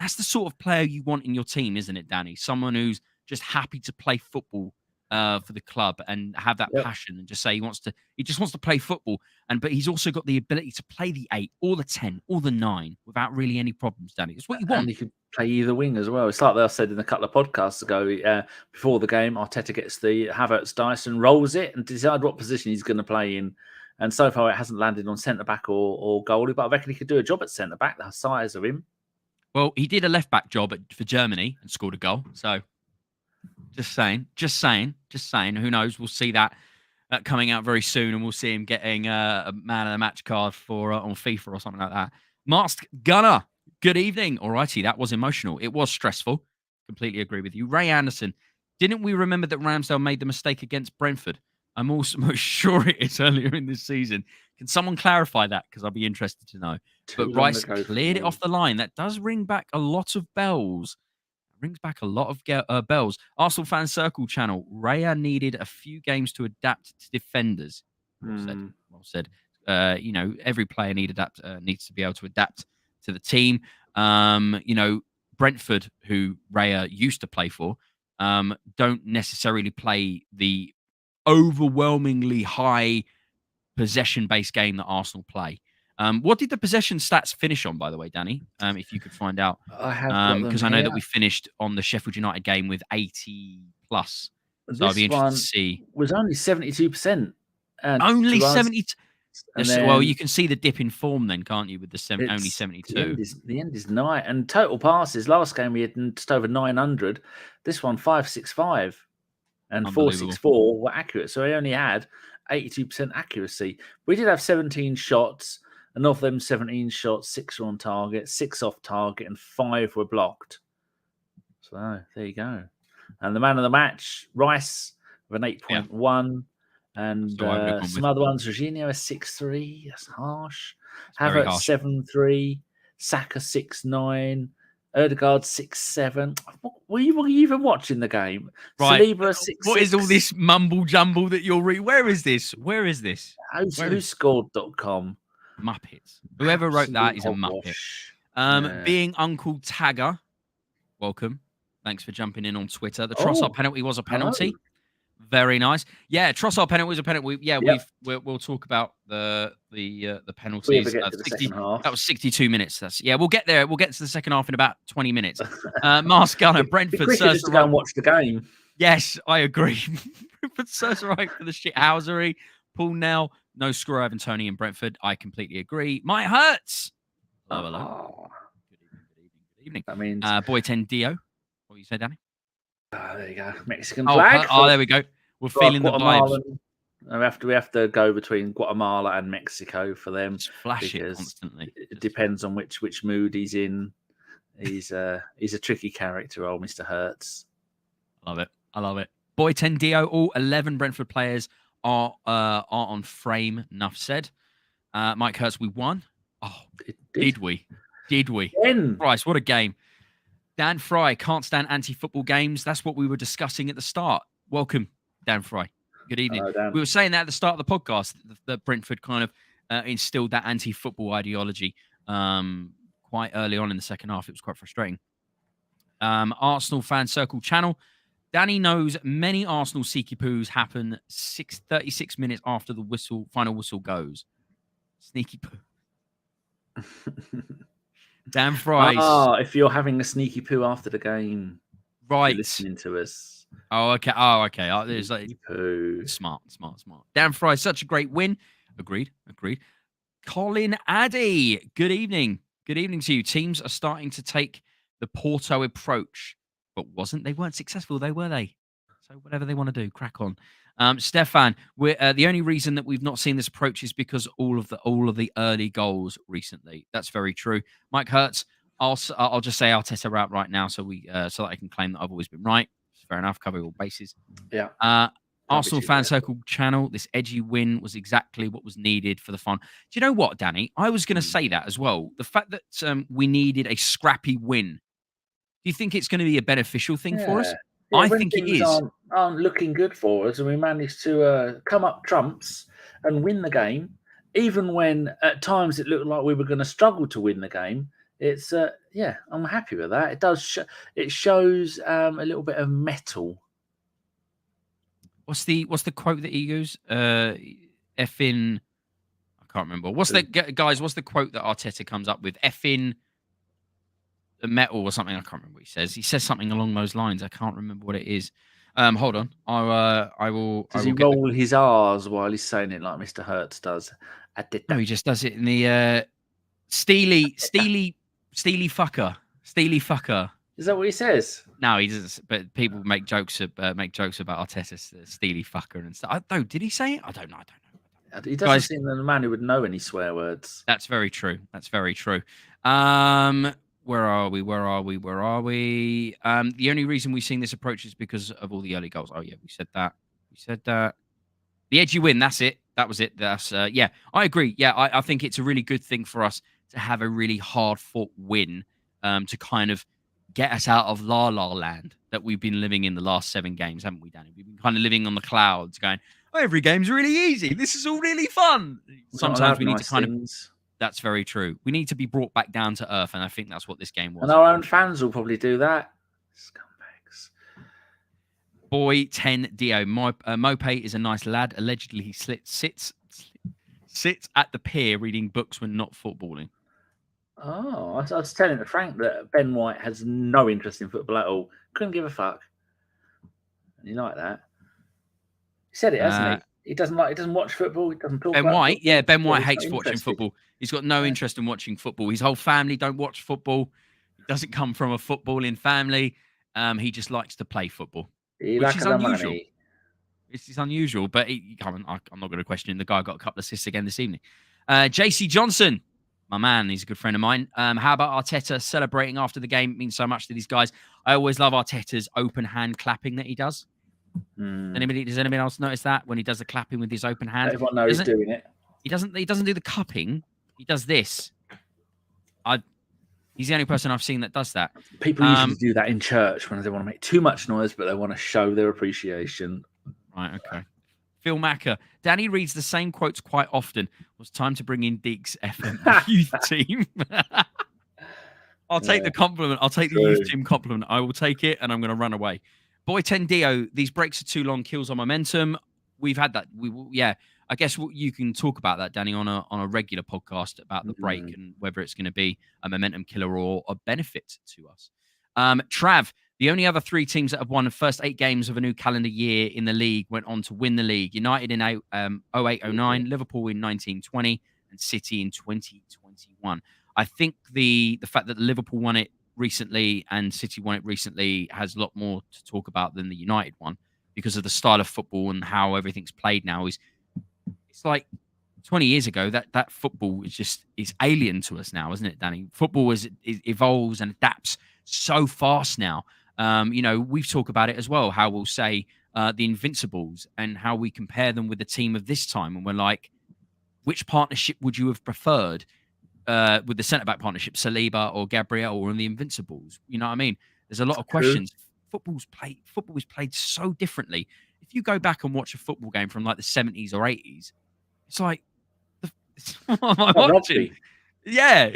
That's the sort of player you want in your team, isn't it, Danny? Someone who's just happy to play football for the club and have that passion, and just say he just wants to play football. But he's also got the ability to play the 8 or the 10 or the 9 without really any problems, Danny. It's what you want. And he can play either wing as well. It's like I said in a couple of podcasts ago, before the game, Arteta gets the Havertz dice and rolls it and decides what position he's going to play in. And so far, it hasn't landed on centre-back or goalie, but I reckon he could do a job at centre-back, the size of him. Well, he did a left-back job for Germany and scored a goal. So, just saying. Who knows? We'll see that coming out very soon, and we'll see him getting a man of the match card for on FIFA or something like that. Masked Gunner, good evening. Alrighty, that was emotional. It was stressful. Completely agree with you. Ray Anderson, didn't we remember that Ramsdale made the mistake against Brentford? I'm also most sure it is earlier in this season. Can someone clarify that? Because I'll be interested to know. But Rice cleared it off the line. That does ring back a lot of bells. Bells. Arsenal Fan Circle channel. Raya needed a few games to adapt to defenders. Well said. Every player needs to be able to adapt to the team. Brentford, who Raya used to play for, don't necessarily play the overwhelmingly high possession-based game that Arsenal play. What did the possession stats finish on, by the way, Danny? If you could find out. I have because I know that we finished on the Sheffield United game with 80 plus. So I'd be interested to see. Was only 72%. Only 72. Well, you can see the dip in form then, can't you, with the only 72? The end is nigh. And total passes, last game we had just over 900. This one, 565. And 464 were accurate. So he only had 82% accuracy. We did have 17 shots, and of them 17 shots, 6 were on target, 6 off target, and 5 were blocked. So there you go. And the man of the match, Rice, with an 8.1. And some other ones, Jorginho, a 6.3. That's harsh. Havertz, 7.3. Saka, 6.9. Odegaard 6.7. Were you even watching the game? Right. Saliba 6.6. What is all this mumble jumble that you're reading? Where is this? Who's scored.com? Muppets. Whoever wrote that is a Muppet. Being Uncle Tagger, welcome. Thanks for jumping in on Twitter. The Trossard penalty was a penalty. Hello. Very nice. Yeah, Trossard penalty was a penalty. We'll talk about the penalties. That was 62 minutes. We'll get there. We'll get to the second half in about 20 minutes. Mask Gunner, Brentford. Just to go and watch the game. Yes, I agree. Brentford serves right for the shithousery. Paul Nell, no screw over Tony in Brentford. I completely agree. Might hurts. Hello. Good evening. That means Boy 10 Dio. What you say, Danny? There you go. Mexican flag. There we go. We're feeling the vibes. We have to go between Guatemala and Mexico for them. Just flash it because constantly. It depends on which mood he's in. He's a tricky character, old Mr. Hertz. I love it. Boy 10 Dio, all 11 Brentford players are on frame. Enough said. Mike Hertz, we won. Oh, did we? Christ, what a game. Dan Fry can't stand anti-football games. That's what we were discussing at the start. Welcome, Dan Fry. Good evening. Hello, Dan. We were saying that at the start of the podcast, that Brentford kind of instilled that anti-football ideology quite early on in the second half. It was quite frustrating. Arsenal Fan Circle channel. Danny knows many Arsenal Seeky Poos happen 36 minutes after the final whistle goes. Sneaky poo. Dan Fry. If you're having a sneaky poo after the game, right, listening to us. Oh, okay. There's like poo. Smart. Dan Fry, such a great win. Agreed. Colin Addy. Good evening to you. Teams are starting to take the Porto approach, but they weren't successful, were they? So whatever they want to do, crack on. Stefan, the only reason that we've not seen this approach is because all of the early goals recently. That's very true. Mike Hertz, I'll just say Arteta out right now, so that I can claim that I've always been right. Fair enough, cover all bases. Yeah. Arsenal Fan Circle channel. This edgy win was exactly what was needed for the fun. Do you know what, Danny? I was going to say that as well. The fact that we needed a scrappy win. Do you think it's going to be a beneficial thing for us? Yeah, I think it is. Aren't looking good for us, and we managed to come up trumps and win the game, even when at times it looked like we were going to struggle to win the game. It's I'm happy with that. It does. It shows a little bit of mettle. What's the quote that he used? Effing, I can't remember. What's the quote that Arteta comes up with? Effing the metal or something. I can't remember what he says. He says something along those lines. I can't remember what it is. Hold on. I will. Does he roll his R's while he's saying it like Mr. Hertz does? No, he just does it in the steely fucker. Steely fucker. Is that what he says? No, he doesn't. But people make jokes about Arteta's steely fucker and stuff. Did he say it? I don't know. He doesn't seem the man who would know any swear words. That's very true. Where are we? The only reason we've seen this approach is because of all the early goals. Oh yeah, we said that. The edgy win. That's it. That was it. That's I agree. Yeah, I think it's a really good thing for us to have a really hard-fought win to kind of get us out of La La Land that we've been living in the last 7 games, haven't we, Danny? We've been kind of living on the clouds, going, every game's really easy. This is all really fun. Sometimes we need to kind of... That's very true. We need to be brought back down to earth, and I think that's what this game was. And our own fans will probably do that. Scumbags. Boy 10 Dio. Mope is a nice lad. Allegedly, he sits at the pier reading books when not footballing. Oh, I was telling Frank that Ben White has no interest in football at all. Couldn't give a fuck. And you like that? He said it, hasn't he? He doesn't watch football. He doesn't talk Ben about White, football. yeah, Ben White hates watching football. He's got no interest in watching football. His whole family don't watch football. He doesn't come from a footballing family. He just likes to play football, which is unusual. It's unusual, but I'm not going to question him. The guy got a couple of assists again this evening. JC Johnson, my man, he's a good friend of mine. How about Arteta celebrating after the game? It means so much to these guys. I always love Arteta's open hand clapping that he does. Does anybody else notice that when he does the clapping with his open hand? Everyone knows he's doing it. He doesn't do the cupping. He does this. He's the only person I've seen that does that. People usually do that in church when they want to make too much noise, but they want to show their appreciation. Right, okay. Phil Macker. Danny reads the same quotes quite often. Was time to bring in Deac's FM youth team. I'll take the compliment. I'll take the youth team compliment. I will take it, and I'm going to run away. Boy 10 Dio, these breaks are too long, kills our momentum. We've had that. I guess you can talk about that, Danny, on a regular podcast about the break and whether it's going to be a momentum killer or a benefit to us. Trav, the only other 3 teams that have won the first 8 games of a new calendar year in the league went on to win the league. United in 08-09, Liverpool in 19-20, and City in 2021. I think the fact that Liverpool won it recently and City won it recently has a lot more to talk about than the United one, because of the style of football and how everything's played now is it's like 20 years ago, that football is alien to us now, isn't it, Danny? Football it evolves and adapts so fast now. We've talked about it as well, how we'll say the Invincibles and how we compare them with the team of this time. And we're like, which partnership would you have preferred with the centre-back partnership, Saliba or Gabriel or in the Invincibles? You know what I mean? There's a lot of questions. Football is played so differently. If you go back and watch a football game from like the 70s or 80s, it's like, what am I watching? Rugby. Yeah,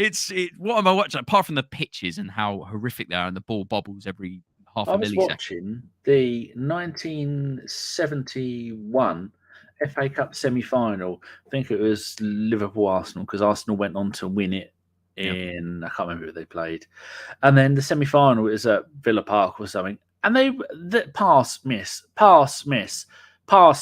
what am I watching? Apart from the pitches and how horrific they are, and the ball bobbles every half a millisecond. I was watching the 1971 FA Cup semi-final. I think it was Liverpool-Arsenal, because Arsenal went on to win it in, I can't remember who they played. And then the semi-final was at Villa Park or something. And the pass, miss, pass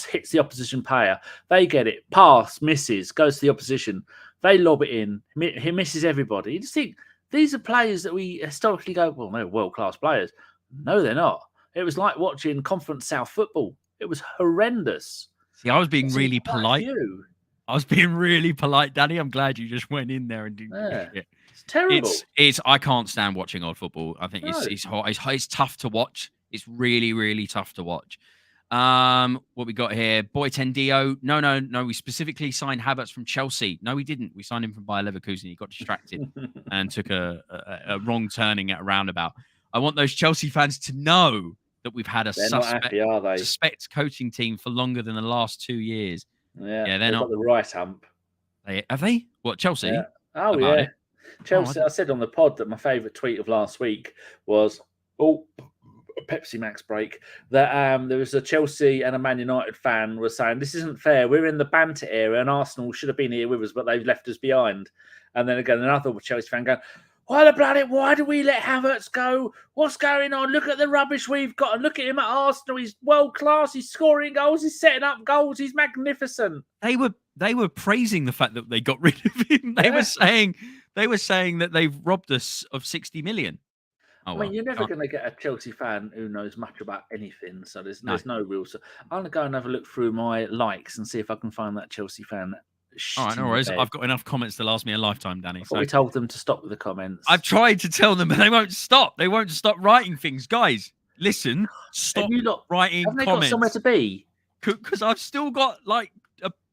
hits the opposition player. They get it. Pass misses, goes to the opposition. They lob it in. He misses everybody. You just think these are players that we historically go, well, they're world-class players. No, they're not. It was like watching Conference South football. It was horrendous. See, I was being really polite. I was being really polite, Danny. I'm glad you just went in there and did shit. It's terrible. I can't stand watching old football. I think it's hot. It's tough to watch. It's really, really tough to watch. What we got here? Boy Tendio. No. We specifically signed Havertz from Chelsea. No, we didn't. We signed him from Bayer Leverkusen. He got distracted and took a wrong turning at a roundabout. I want those Chelsea fans to know that we've had a suspect coaching team for longer than the last 2 years. Yeah, they're not got the right hump. Have they? What, Chelsea? Yeah. Oh, yeah. Chelsea. I said on the pod that my favourite tweet of last week was, Pepsi Max break, that there was a Chelsea and a Man United fan was saying, this isn't fair. We're in the banter era and Arsenal should have been here with us, but they've left us behind. And then again, another Chelsea fan going, why do we let Havertz go? What's going on? Look at the rubbish we've got. And look at him at Arsenal. He's world class. He's scoring goals. He's setting up goals. He's magnificent. They were praising the fact that they got rid of him. They were saying that they've robbed us of 60 million. You're never going to get a Chelsea fan who knows much about anything. So there's no real. So I'm going to go and have a look through my likes and see if I can find that Chelsea fan. All right, no worries. I've got enough comments to last me a lifetime, Danny. So we told them to stop with the comments. I've tried to tell them, but they won't stop. They won't stop writing things. Guys, listen, stop writing comments. Have they got somewhere to be? Because I've still got like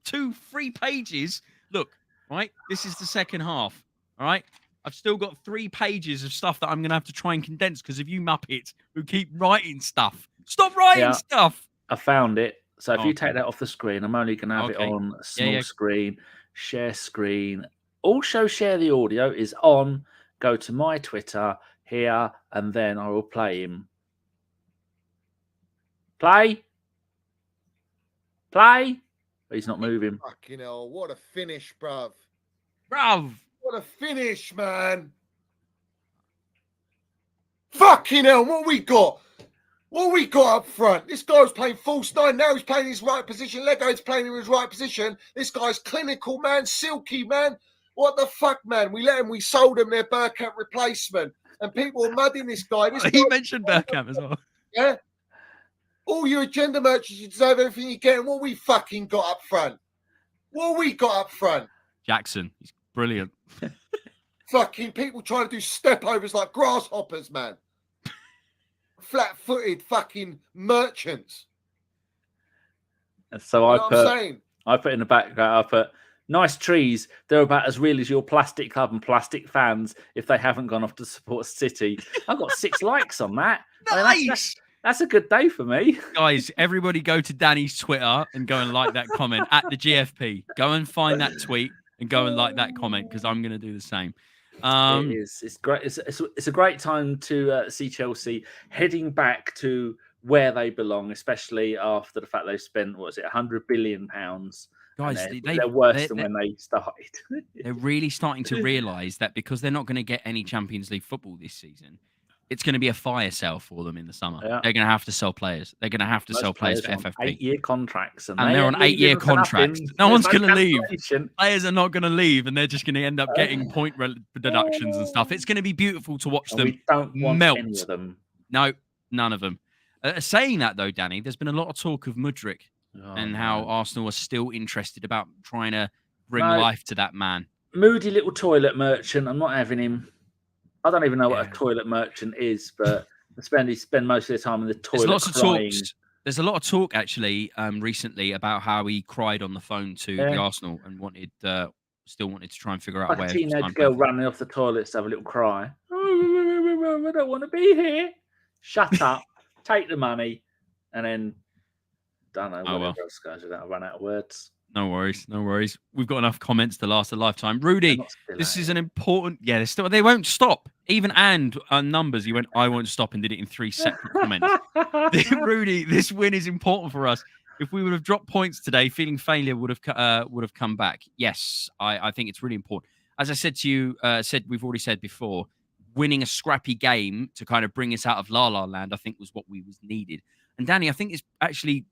2-3 pages. Look, right? This is the second half. All right? I've still got 3 pages of stuff that I'm going to have to try and condense because of you Muppets who keep writing stuff. Stop writing stuff. I found it. So if you take that off the screen, I'm only going to have it on small screen, share screen. Also, share the audio is on. Go to my Twitter here, and then I will play him. Play. But he's not moving. Fucking hell, what a finish, bruv. What a finish, man. Fucking hell, what we got? What we got up front? This guy was playing false 9. Now he's playing his right position. Lego's playing in his right position. This guy's clinical, man. Silky, man. What the fuck, man? We sold him their Bergkamp replacement. And people are mudding this guy. He mentioned Bergkamp as well. Yeah. All your agenda merchants, you deserve everything you get. And what we fucking got up front? Jackson. He's brilliant. Fucking people trying to do step overs like grasshoppers, man. Flat-footed fucking merchants. So I put in the background, I put nice trees. They're about as real as your plastic club and plastic fans if they haven't gone off to support City. I've got 6 likes on that. Nice. That's a good day for me. Guys, everybody go to Danny's Twitter and go and like that comment at the GFP. Go and find that tweet and go and like that comment because I'm going to do the same. It is. It's great. It's a great time to see Chelsea heading back to where they belong, especially after the fact they've spent £100 billion. Guys, they're worse than when they started. They're really starting to realise that because they're not going to get any Champions League football this season, it's going to be a fire sale for them in the summer. Yeah. They're going to have to sell players. They're going to have to sell players for FFP. 8-year contracts. And they're on 8-year contracts. No one's going to leave. Players are not going to leave, and they're just going to end up getting point deductions and stuff. It's going to be beautiful to watch them melt. Any of them. No, none of them. Saying that, though, Danny, there's been a lot of talk of Mudryk and how Arsenal are still interested about trying to bring No. life to that man. Moody little toilet merchant. I'm not having him. I don't even know what a Yeah. toilet merchant is, but he spend most of the time in the toilet. There's lots of crying. talks. There's a lot of talk actually recently about how he cried on the phone to the Arsenal and still wanted to try and figure out Like a way. a teenage girl running off the toilet to have a little cry. I don't want to be here. Shut up. Take the money, and then don't know whatever else goes with that. I run out of words. No worries. We've got enough comments to last a lifetime. Rudy, this is an important. Yeah, they won't stop. Even numbers. He went, I won't stop, and did it in 3 separate comments. Rudy, this win is important for us. If we would have dropped points today, feeling failure would have come back. Yes, I think it's really important. As I said to you, we've already said before, winning a scrappy game to kind of bring us out of La La Land, I think was what we was needed. And Danny, I think it's actually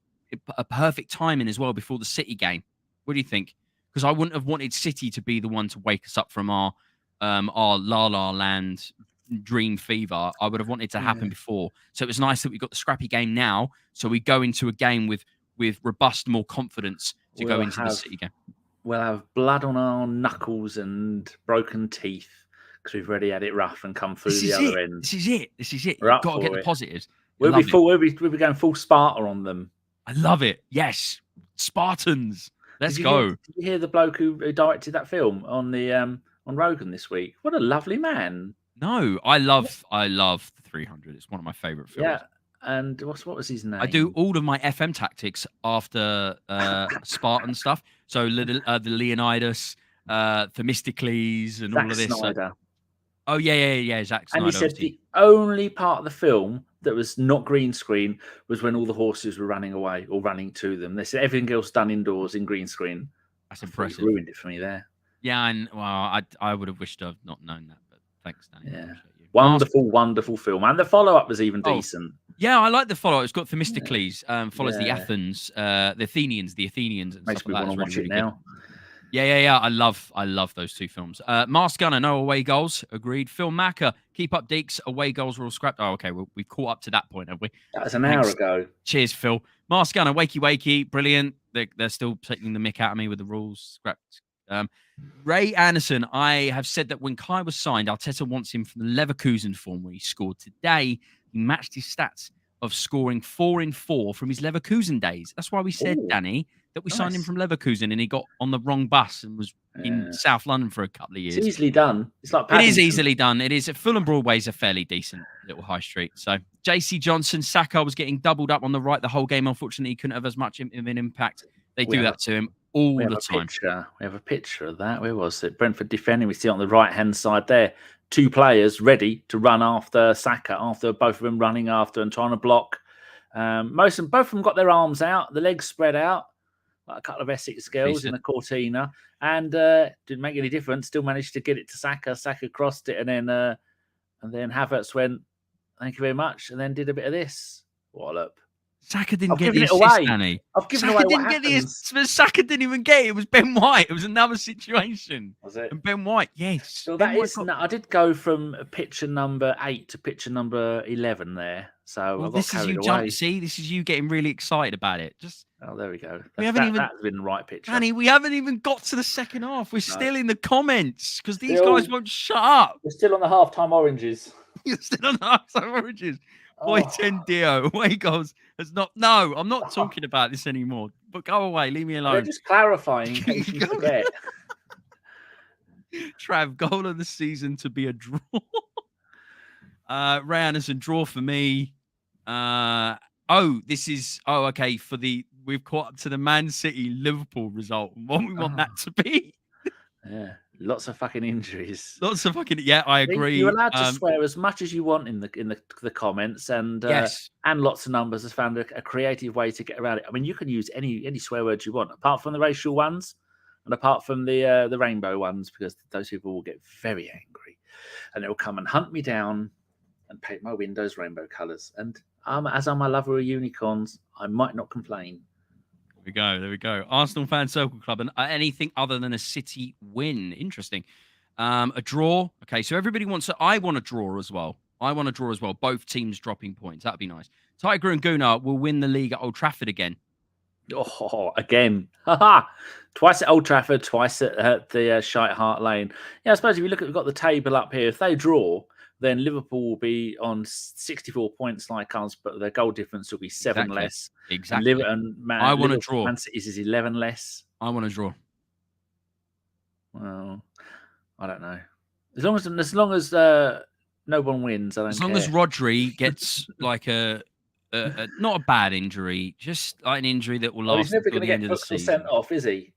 a perfect timing as well before the City game. What do you think? Because I wouldn't have wanted City to be the one to wake us up from our La La Land dream fever. I would have wanted to happen before. So it was nice that we got the scrappy game now. So we go into a game with robust, more confidence to go into the City game. We'll have blood on our knuckles and broken teeth because we've already had it rough and come through the other end. This is it. You've got to get the positives. We'll be going full Sparta on them. I love it. Yes, Spartans. Let's go. Did you hear the bloke who directed that film on Rogan this week? What a lovely man. No, I love the 300. It's one of my favorite films. Yeah, and what was his name? I do all of my FM tactics after Spartan stuff. So the Leonidas, Themistocles, and Zack all of this. Snyder. Oh yeah, Zack Snyder. And he said the only part of the film that was not green screen was when all the horses were running away or running to them. They said everything else done indoors in green screen. That's impressive. You ruined it for me there. Yeah, and I would have wished I'd not known that, but thanks, Danny. Yeah, wonderful film, and the follow up was even decent. Yeah, I like the follow up. It's got Themistocles, follows the Athens, the Athenians, and makes stuff me like that. want to watch it now. Yeah. I love those two films. Mars Gunner, no away goals. Agreed. Phil Macker, keep up, Deeks. Away goals were all scrapped. Oh, okay. We've caught up to that point, have we? That was an hour ago. Cheers, Phil. Mars Gunner, wakey. Brilliant. They're still taking the mick out of me with the rules scrapped. Ray Anderson, I have said that when Kai was signed, Arteta wants him from the Leverkusen form where he scored today. He matched his stats of scoring 4 in 4 from his Leverkusen days. That's why we said, Danny, that we signed him from Leverkusen and he got on the wrong bus and was in South London for a couple of years. It's easily done. It's like Paddington. It is easily done. It is. Fulham Broadway is a fairly decent little high street. So JC Johnson, Saka was getting doubled up on the right the whole game. Unfortunately, he couldn't have as much of an impact. They do that to him all the time. We have a picture of that. Where was it? Brentford defending. We see on the right-hand side there, 2 players ready to run after Saka, after both of them running after and trying to block. Both of them got their arms out, the legs spread out, like a couple of Essex girls in a Cortina, and didn't make any difference. Still managed to get it to Saka. Saka crossed it, and then Havertz went, "Thank you very much," and then did a bit of this. Wallop. Saka didn't get the assist, Danny. I've given away what happens. Saka didn't even get it. It was Ben White. It was another situation. Was it? And Ben White, yes. So that is. I did go from picture number 8 to picture number 11 there. So I got carried away. See, this is you getting really excited about it. There we go. That's been the right picture. Danny, we haven't even got to the second half. We're still in the comments because these guys won't shut up. We're still on the half-time oranges. You're still on the half-time oranges. Boy, Tendio, away goals has not. No, I'm not talking about this anymore. But go away, leave me alone. They're just clarifying in case you forget. Trav, goal of the season to be a draw. Ray Anderson, draw for me. Okay. We've caught up to the Man City Liverpool result. What we want that to be. Yeah. Lots of fucking injuries. I agree. You're allowed to swear as much as you want in the comments, and lots of numbers has found a creative way to get around it. I mean, you can use any swear words you want, apart from the racial ones, and apart from the rainbow ones, because those people will get very angry, and they'll come and hunt me down and paint my windows rainbow colours. And as I'm a lover of unicorns, I might not complain. There we go. Arsenal Fan Circle Club, and anything other than a City win. Interesting. A draw. Okay, so everybody wants I want a draw as well. Both teams dropping points. That'd be nice. Tiger and Gunnar will win the league at Old Trafford again. Oh, again. Ha Twice at Old Trafford, twice at the Shite Hart Lane. Yeah, I suppose if you look at, we've got the table up here. If they draw, then Liverpool will be on 64 points like us, but their goal difference will be 7 less. Exactly. I want to draw. Man City's is 11 less. I want to draw. Well, I don't know. As long as no one wins, I don't care. As long as Rodri gets like a not a bad injury, just like an injury that will last he's never until going the to end get of the season. sent off, is he?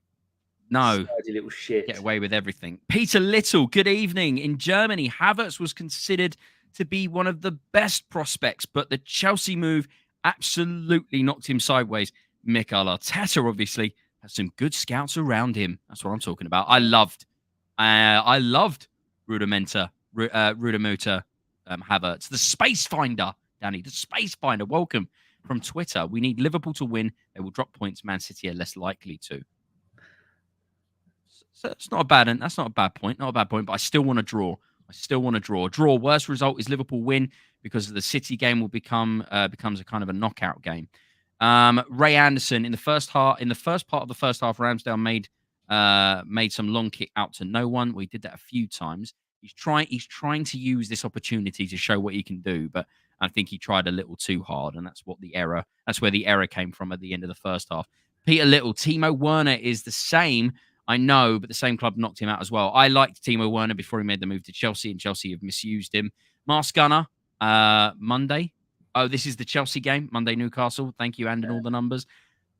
No. Dirty little shit. Get away with everything. Peter Little, good evening. In Germany, Havertz was considered to be one of the best prospects, but the Chelsea move absolutely knocked him sideways. Mikel Arteta obviously has some good scouts around him. That's what I'm talking about. I loved Rudimentar Havertz. The Space Finder, Danny. The Space Finder. Welcome from Twitter. We need Liverpool to win. They will drop points. Man City are less likely to. So that's not a bad point. Not a bad point, but I still want to draw. Draw. Worst result is Liverpool win because the City game will becomes a kind of a knockout game. Ray Anderson in the first part of the first half, Ramsdale made some long kick out to no one. We did that a few times. He's trying to use this opportunity to show what he can do, but I think he tried a little too hard, and that's where the error came from at the end of the first half. Peter Little, Timo Werner is the same. I know, but the same club knocked him out as well. I liked Timo Werner before he made the move to Chelsea, and Chelsea have misused him. Mars Gunner, Monday. Oh, this is the Chelsea game, Monday Newcastle. Thank you, and all the numbers.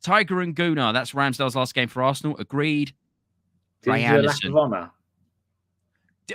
Tiger and Gunnar, that's Ramsdale's last game for Arsenal. Agreed. Ray Anderson. Lack of honour?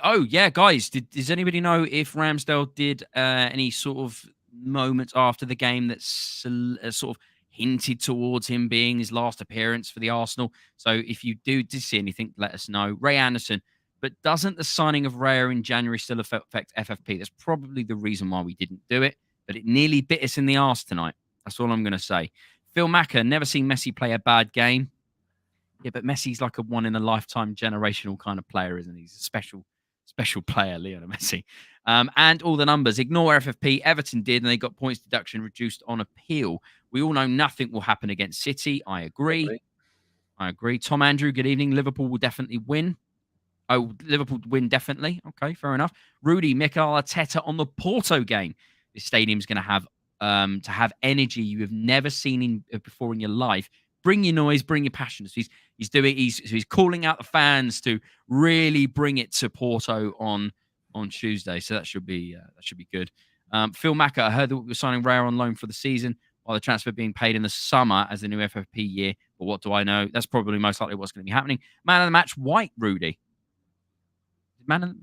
Oh, yeah, guys. Does anybody know if Ramsdale did any sort of moments after the game that sort of hinted towards him being his last appearance for the Arsenal? So if you did see anything, let us know. Ray Anderson. But doesn't the signing of Raya in January still affect FFP? That's probably the reason why we didn't do it. But it nearly bit us in the arse tonight. That's all I'm going to say. Phil Macker, never seen Messi play a bad game. Yeah, but Messi's like a one-in-a-lifetime generational kind of player, isn't he? He's a special player, Lionel Messi. And all the numbers. Ignore FFP. Everton did, and they got points deduction reduced on appeal. We all know nothing will happen against City. I agree. Tom Andrew, good evening. Liverpool will definitely win. Oh, Liverpool win definitely. Okay, fair enough. Rudy, Mikel Arteta on the Porto game. This stadium's going to have energy you have never seen before in your life. Bring your noise, bring your passion. So he's calling out the fans to really bring it to Porto on Tuesday. So that should be good. Phil Macker, I heard that we're signing Raya on loan for the season, while the transfer being paid in the summer as the new FFP year. But what do I know? That's probably most likely what's going to be happening. Man of the match, White, Rudy.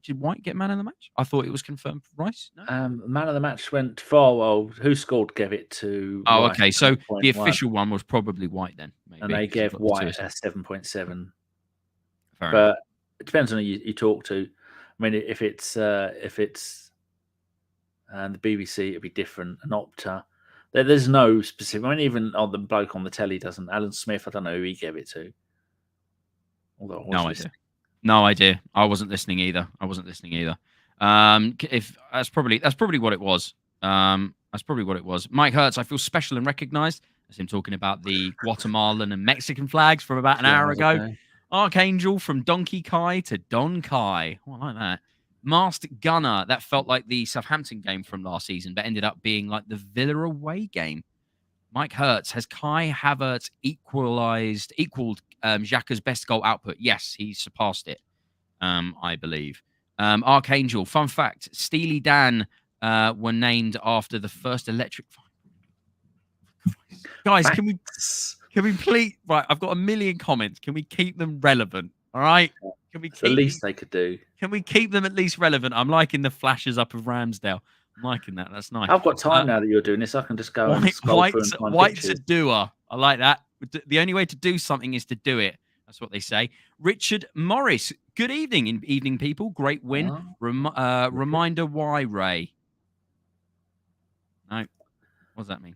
Did White get man of the match? I thought it was confirmed for Rice. No? Man of the match went for, well, who scored gave it to Oh, White, okay. So the official one was probably White then. Maybe. And they gave White a 7.7. But enough. It depends on who you talk to. I mean, if it's the BBC, it'd be different. An Opta. There's no specific. I mean, even the bloke on the telly doesn't. Alan Smith, I don't know who he gave it to. Although No idea. I wasn't listening either. If that's probably what it was. Mike Hertz, I feel special and recognized. That's him talking about the Guatemalan and Mexican flags from about an hour ago. Okay. Archangel from Donkey Kai to Don Kai. Oh, I like that. Masked Gunner. That felt like the Southampton game from last season, but ended up being like the Villa away game. Mike Hertz, has Kai Havertz equaled Xhaka's best goal output? Yes, he surpassed it, I believe. Archangel, fun fact, Steely Dan were named after the first electric... Guys, can we please... Right, I've got a million comments. Can we keep them relevant? All right? The least they could do. Can we keep them at least relevant? I'm liking the flashes up of Ramsdale. I'm liking that. That's nice. I've got time now that you're doing this. I can just go and scroll through and find White's pictures. a doer. I like that. The only way to do something is to do it. That's what they say. Richard Morris. Good evening, people. Great win. Reminder why, Ray. No. What does that mean?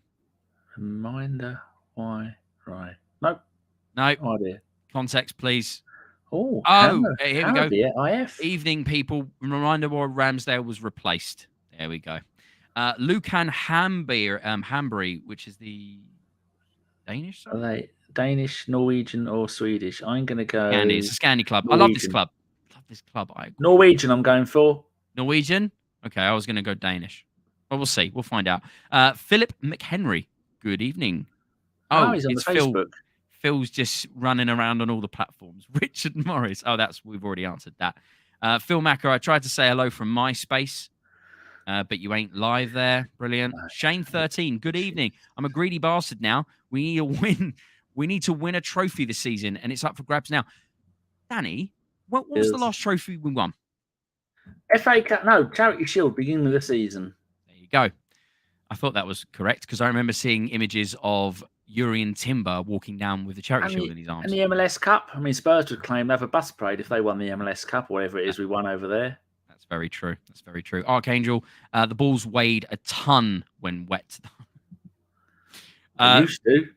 Reminder why, Ray. Nope. No. No idea. Context, please. Oh, here we go. IF. Evening, people. Reminder why Ramsdale was replaced. There we go. Lucan Hambury, which is the Danish side? Danish, Norwegian, or Swedish? I'm going to go. Scandi. It's a Scandi club. I love this Norwegian. club. Norwegian, I'm going for. Norwegian? Okay, I was going to go Danish. But we'll see. We'll find out. Philip McHenry. Good evening. Oh, he's on the Facebook. Phil's just running around on all the platforms. Richard Morris. Oh, we've already answered that. Phil Macker, I tried to say hello from MySpace, but you ain't live there. Brilliant. Shane 13. Good evening. I'm a greedy bastard now. We need a win. We need to win a trophy this season, and it's up for grabs now. Danny, what was the last trophy we won? FA Cup. No, Charity Shield, beginning of the season. There you go. I thought that was correct because I remember seeing images of Urian Timber walking down with the Charity Shield in his arms. And the MLS Cup. I mean, Spurs would claim they have a bus parade if they won the MLS Cup or whatever it is we won over there. That's very true. That's very true. Archangel, the balls weighed a ton when wet. Used to.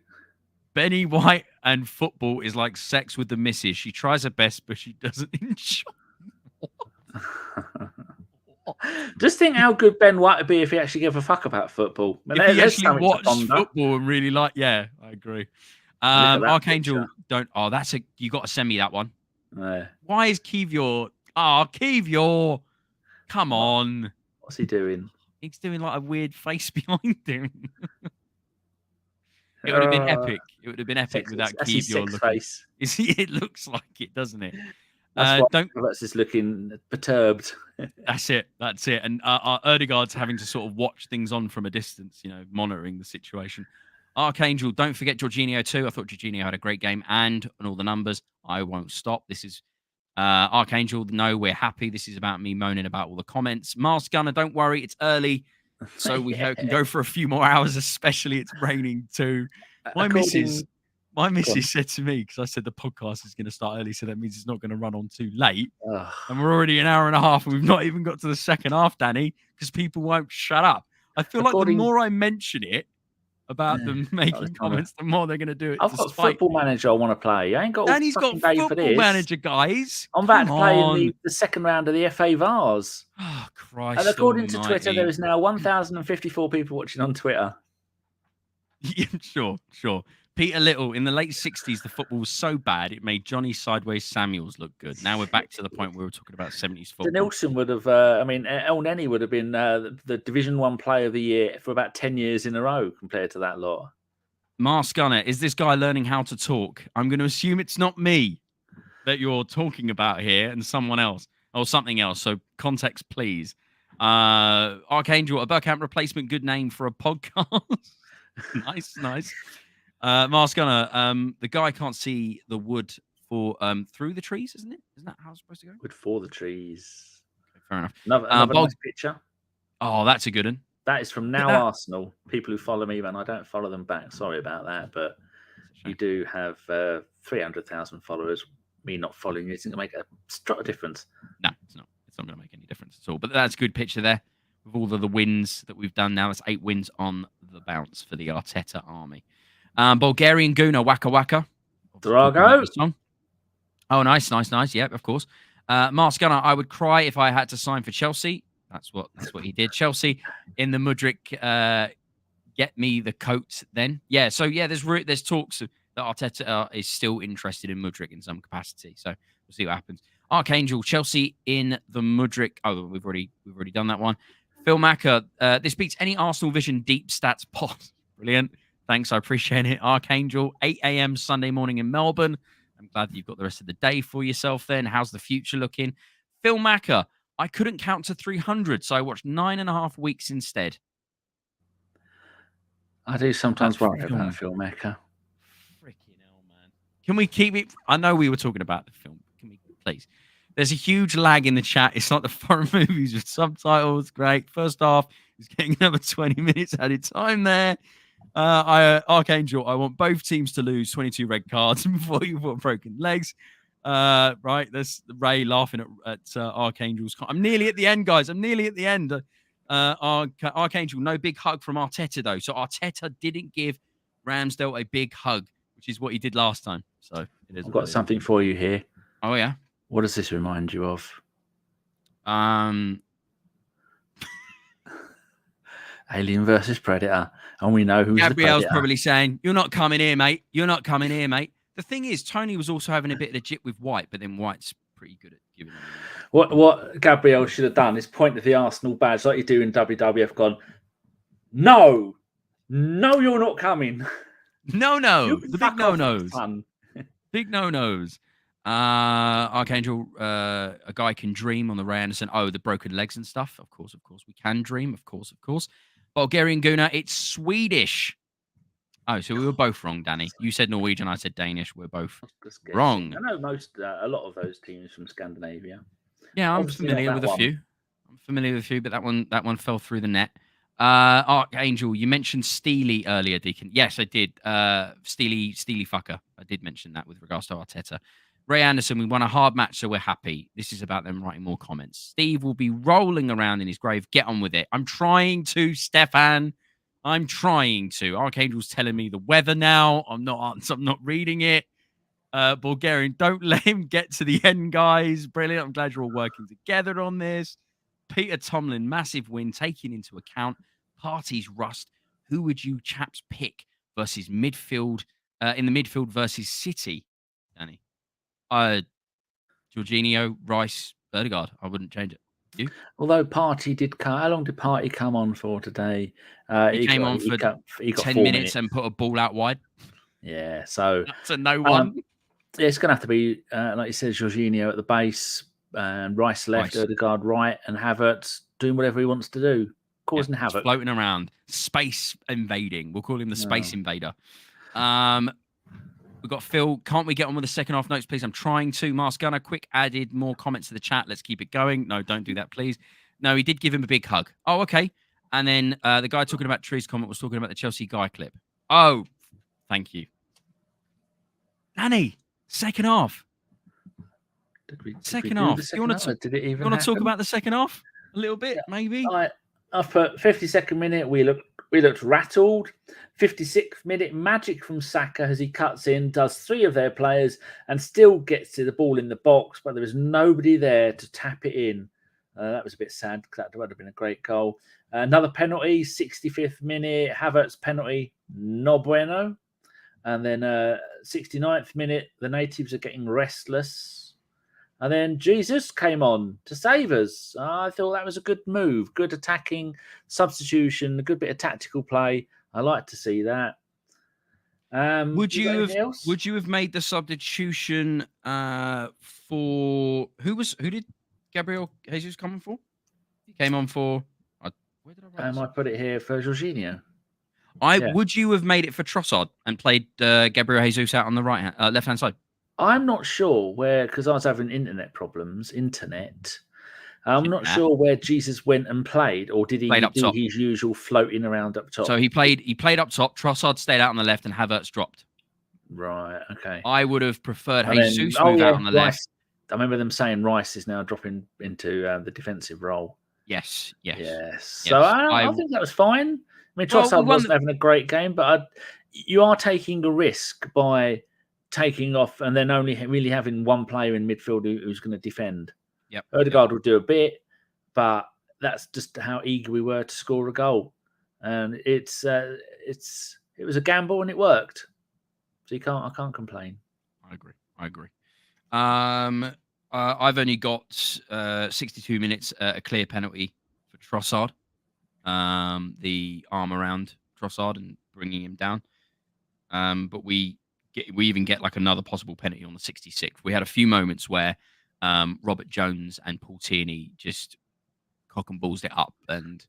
Benny White and football is like sex with the missus. She tries her best, but she doesn't enjoy. Just think how good Ben White would be if he actually gave a fuck about football. If he actually watched football and really I agree. Archangel, don't. Oh, you got to send me that one. Why is Kiwior? Oh, Kiwior, come on. What's he doing? He's doing like a weird face behind him. It would have been epic. It would have been epic without Kiwior looking. Face. It looks like it, doesn't it? That's just looking perturbed. That's it. And Odegaard's having to sort of watch things on from a distance, monitoring the situation. Archangel, don't forget Jorginho too. I thought Jorginho had a great game and on all the numbers. I won't stop. This is Archangel. No, we're happy. This is about me moaning about all the comments. Mask Gunner, don't worry. It's early. So we can go for a few more hours, especially it's raining too. My missus said to me, because I said the podcast is going to start early, so that means it's not going to run on too late. And we're already an hour and a half, and we've not even got to the second half, Danny, because people won't shut up. I feel like the more I mention it about them making comments, the more they're going to do it. I've got Football Manager I want to play. I ain't got Danny's got Football Manager, guys. I'm about to play in the second round of the FA Vars. Oh, Christ. And according to Twitter, there is now 1,054 people watching on Twitter. Yeah, sure. Peter Little, in the late 60s, the football was so bad, it made Johnny Sideways Samuels look good. Now we're back to the point where we were talking about 70s football. Nilsson would have, El Neni would have been the Division 1 Player of the Year for about 10 years in a row compared to that lot. Mask Gunner, is this guy learning how to talk? I'm going to assume it's not me that you're talking about here and someone else or something else. So context, please. Archangel, a Bergkamp replacement, good name for a podcast. Nice. Mask Gunner, the guy can't see the wood for through the trees, isn't it? Isn't that how it's supposed to go? Wood for the trees. Okay, fair enough. Another nice picture. Oh, that's a good one. That is from Now Arsenal. People who follow me, man, I don't follow them back. Sorry about that, but you do have 300,000 followers. Me not following you isn't going to make a strut of difference. No, it's not. It's not going to make any difference at all. But that's a good picture there with all of the wins that we've done now. That's 8 wins on the bounce for the Arteta army. Bulgarian Guna, Waka Waka. Drago. Oh, nice. Yeah, of course. Mask Gunner, I would cry if I had to sign for Chelsea. That's what he did. Chelsea in the Mudryk, get me the coat then. Yeah, so yeah, there's talks that Arteta is still interested in Mudryk in some capacity. So we'll see what happens. Archangel, Chelsea in the Mudryk. Oh, we've already done that one. Phil Macker, this beats any Arsenal Vision deep stats pod. Brilliant. Thanks, I appreciate it. Archangel, 8 a.m. Sunday morning in Melbourne. I'm glad that you've got the rest of the day for yourself then. How's the future looking? Phil Macker, I couldn't count to 300, so I watched 9.5 weeks instead. I do sometimes worry about Phil Macker. Freaking hell, man. Can we keep it? I know we were talking about the film. Can we, please? There's a huge lag in the chat. It's like the foreign movies with subtitles. Great. First half, he's getting another 20 minutes added time there. Archangel, I want both teams to lose 22 red cards before you've got broken legs. Right, there's Ray laughing at Archangel's. I'm nearly at the end, guys. I'm nearly at the end. Archangel, no big hug from Arteta, though. So Arteta didn't give Ramsdale a big hug, which is what he did last time. So it is. I've got something for you here. Oh, yeah? What does this remind you of? Alien versus Predator, and we know who's Gabriel's the Predator. probably saying, "You're not coming here, mate. You're not coming here, mate." The thing is, Tony was also having a bit of a jip with White, but then White's pretty good at giving him. What Gabriel should have done is point to the Arsenal badge like you do in WWF. Gone, no, you're not coming. No, You the big fuck off, no-nos. son. Big no-nos. Archangel, a guy can dream on the Ray Anderson. Oh, the broken legs and stuff. Of course, we can dream. Of course. Bulgarian Guna, it's Swedish. Oh, so we were both wrong, Danny. You said Norwegian, I said Danish. We're both wrong. I know a lot of those teams from Scandinavia. Yeah, I'm Obviously familiar not with that a few. I'm familiar with a few, but that one fell through the net. Archangel, you mentioned Steely earlier, Deacon. Yes, I did. Steely fucker. I did mention that with regards to Arteta. Ray Anderson, we won a hard match, so we're happy. This is about them writing more comments. Steve will be rolling around in his grave. Get on with it. I'm trying to, Stefan. I'm trying to. Archangel's telling me the weather now. I'm not reading it. Bulgarian, don't let him get to the end, guys. Brilliant. I'm glad you're all working together on this. Peter Tomlin, massive win, taking into account Partey's rust. Who would you chaps pick versus midfield in the midfield versus City, Danny? Jorginho, Rice, Odegaard. I wouldn't change it. You? Although Partey did come, how long did Partey come on for today? He came on for 10 minutes and put a ball out wide. Yeah, so that's a no one. Yeah, it's going to have to be, like you said, Jorginho at the base, Rice left, Odegaard right, and Havertz doing whatever he wants to do, causing havoc. Floating around, space invading. We'll call him the space invader. We've got Phil. Can't we get on with the second half notes, please? I'm trying to. Mars Gunner, quick added more comments to the chat. Let's keep it going. No, don't do that, please. No, he did give him a big hug. Oh, okay. And then the guy talking about Tree's comment was talking about the Chelsea guy clip. Oh, thank you. Danny, second half. Second half. Do you want to talk about the second half a little bit, maybe? I put 52nd minute. We looked rattled. 56th minute, magic from Saka as he cuts in, does 3 of their players, and still gets to the ball in the box, but there was nobody there to tap it in. That was a bit sad because that would have been a great goal. Another penalty, 65th minute, Havertz penalty, no bueno. And then 69th minute, the natives are getting restless. And then Jesus came on to save us. I thought that was a good move, good attacking substitution, a good bit of tactical play. I like to see that. Would you have made the substitution for who did Gabriel Jesus come on for? He came on for where did I write I put it here for Jorginho. Would you have made it for Trossard and played Gabriel Jesus out on the left hand side? I'm not sure because I was having internet problems. I'm not sure where Jesus went and played, or did he do his usual floating around up top? So he played up top. Trossard stayed out on the left, and Havertz dropped. Right. Okay. I would have preferred Jesus move out on the left. I remember them saying Rice is now dropping into the defensive role. Yes. So I think that was fine. I mean, Trossard wasn't having a great game, but you are taking a risk by taking off and then only really having one player in midfield who's going to defend. Yep. Odegaard will do a bit, but that's just how eager we were to score a goal, and it was a gamble and it worked. So I can't complain. I agree. I've only got 62 minutes, a clear penalty for Trossard. The arm around Trossard and bringing him down. But we even get like another possible penalty on the 66th. We had a few moments where Robert Jones and Paul Tierney just cock and balls it up and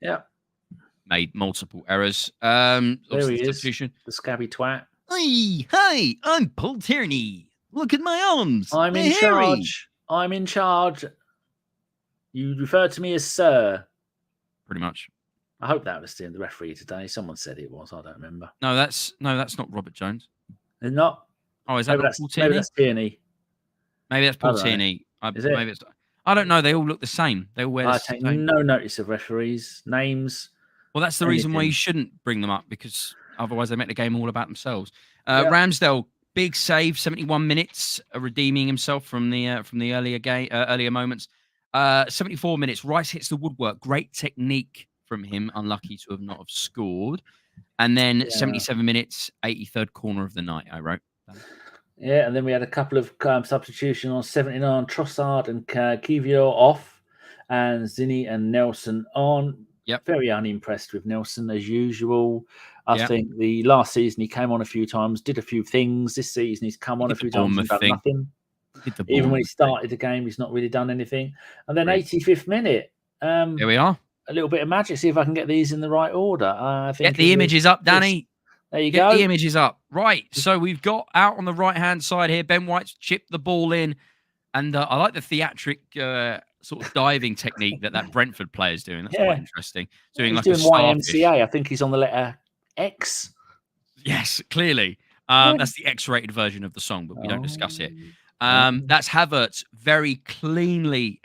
made multiple errors. There he is, the scabby twat. Hi, I'm Paul Tierney. Look at my arms. I'm in charge. I'm in charge. You refer to me as sir. Pretty much. I hope that was the referee today. Someone said it was. I don't remember. No, that's not Robert Jones. They're not. Oh, is that Paul Tierney? Maybe that's Tierney. Maybe that's Paul Tierney. I don't know. They all look the same. They all wear I take no notice of referees' names. Well, that's the reason why you shouldn't bring them up, because otherwise they make the game all about themselves. Ramsdale, big save, 71 minutes, redeeming himself from the earlier moments. 74 minutes, Rice hits the woodwork. Great technique from him. Unlucky to have not have scored. And then 77 minutes, 83rd corner of the night, I wrote. Yeah, and then we had a couple of substitutions on 79, Trossard and Kiwior off, and Zinni and Nelson on. Yep. Very unimpressed with Nelson as usual. I think the last season he came on a few times, did a few things. This season he's come on a few times and done nothing. Even when he started the game, he's not really done anything. And then 85th minute. Here we are. A little bit of magic. See if I can get these in the right order. I think get the images up, Danny. There you go. Get the images up. Right. So we've got out on the right-hand side here, Ben White's chipped the ball in. And I like the theatric sort of diving technique that Brentford player is doing. That's quite interesting. He's doing YMCA. I think he's on the letter X. Yes, clearly. That's the X-rated version of the song, but we don't discuss it. That's Havertz very cleanly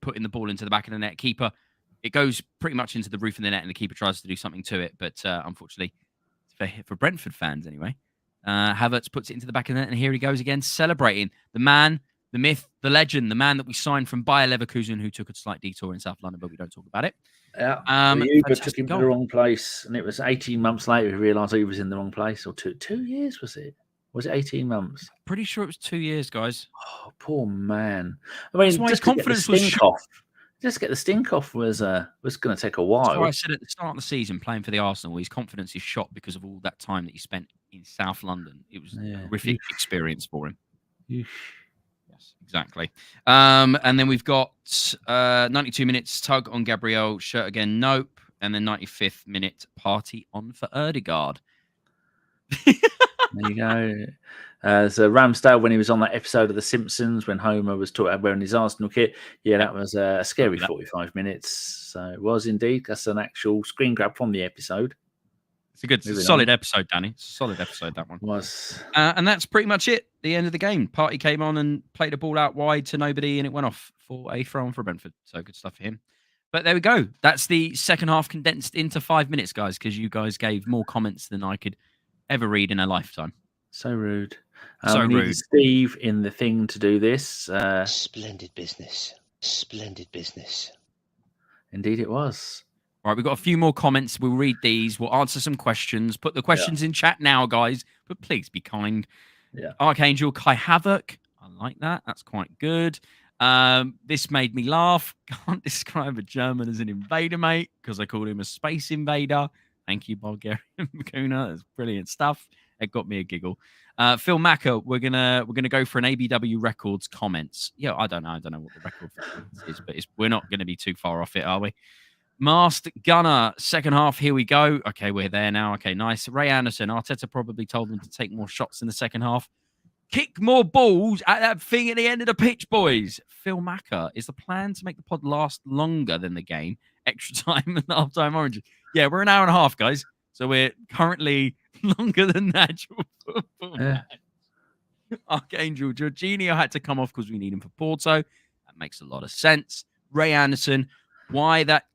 putting the ball into the back of the net. Keeper, it goes pretty much into the roof of the net, and the keeper tries to do something to it, but unfortunately, for Brentford fans anyway, Havertz puts it into the back of the net, and here he goes again, celebrating the man, the myth, the legend, the man that we signed from Bayer Leverkusen, who took a slight detour in South London, but we don't talk about it. Yeah, the Uber took him to the wrong place, and it was 18 months later he realised he was in the wrong place, or 2 years was it? Was it 18 months? Pretty sure it was 2 years, guys. Oh, poor man. I mean, just his confidence was off. Just get the stink off was going to take a while. That's why I said at the start of the season, playing for the Arsenal, his confidence is shot because of all that time that he spent in South London. It was a horrific experience for him. Yes, exactly. And then we've got 92 minutes, tug on Gabriel, shirt again, nope. And then 95th minute, Partey on for Odegaard. There you go. So Ramsdale, when he was on that episode of The Simpsons, when Homer was talking about wearing his Arsenal kit, that was a scary 45 minutes. So it was indeed. That's an actual screen grab from the episode. It's a solid episode, Danny. It's a solid episode, that one. Was. And that's pretty much it. The end of the game. Partey came on and played a ball out wide to nobody, and it went off for a throw-on for Brentford. So good stuff for him. But there we go. That's the second half condensed into 5 minutes, guys, because you guys gave more comments than I could ever read in a lifetime. So rude. So rude. Steve in the thing to do this. Splendid business. Splendid business. Indeed it was. All right, we've got a few more comments. We'll read these. We'll answer some questions. Put the questions in chat now, guys. But please be kind. Yeah. Archangel Kai Havoc. I like that. That's quite good. This made me laugh. Can't describe a German as an invader, mate, because I called him a space invader. Thank you, Bulgarian Kuna. That's brilliant stuff. It got me a giggle. Phil Macker, we're gonna go for an ABW Records comments. Yeah, I don't know what the record is, but we're not gonna be too far off it, are we? Masked Gunner, second half. Here we go. Okay, we're there now. Okay, nice. Ray Anderson, Arteta probably told them to take more shots in the second half. Kick more balls at that thing at the end of the pitch, boys. Phil Macker, is the plan to make the pod last longer than the game? Extra time and half-time oranges. Yeah, we're an hour and a half, guys. So we're currently longer than natural football. Yeah. Archangel, Jorginho had to come off because we need him for Porto. That makes a lot of sense. Ray Anderson, why that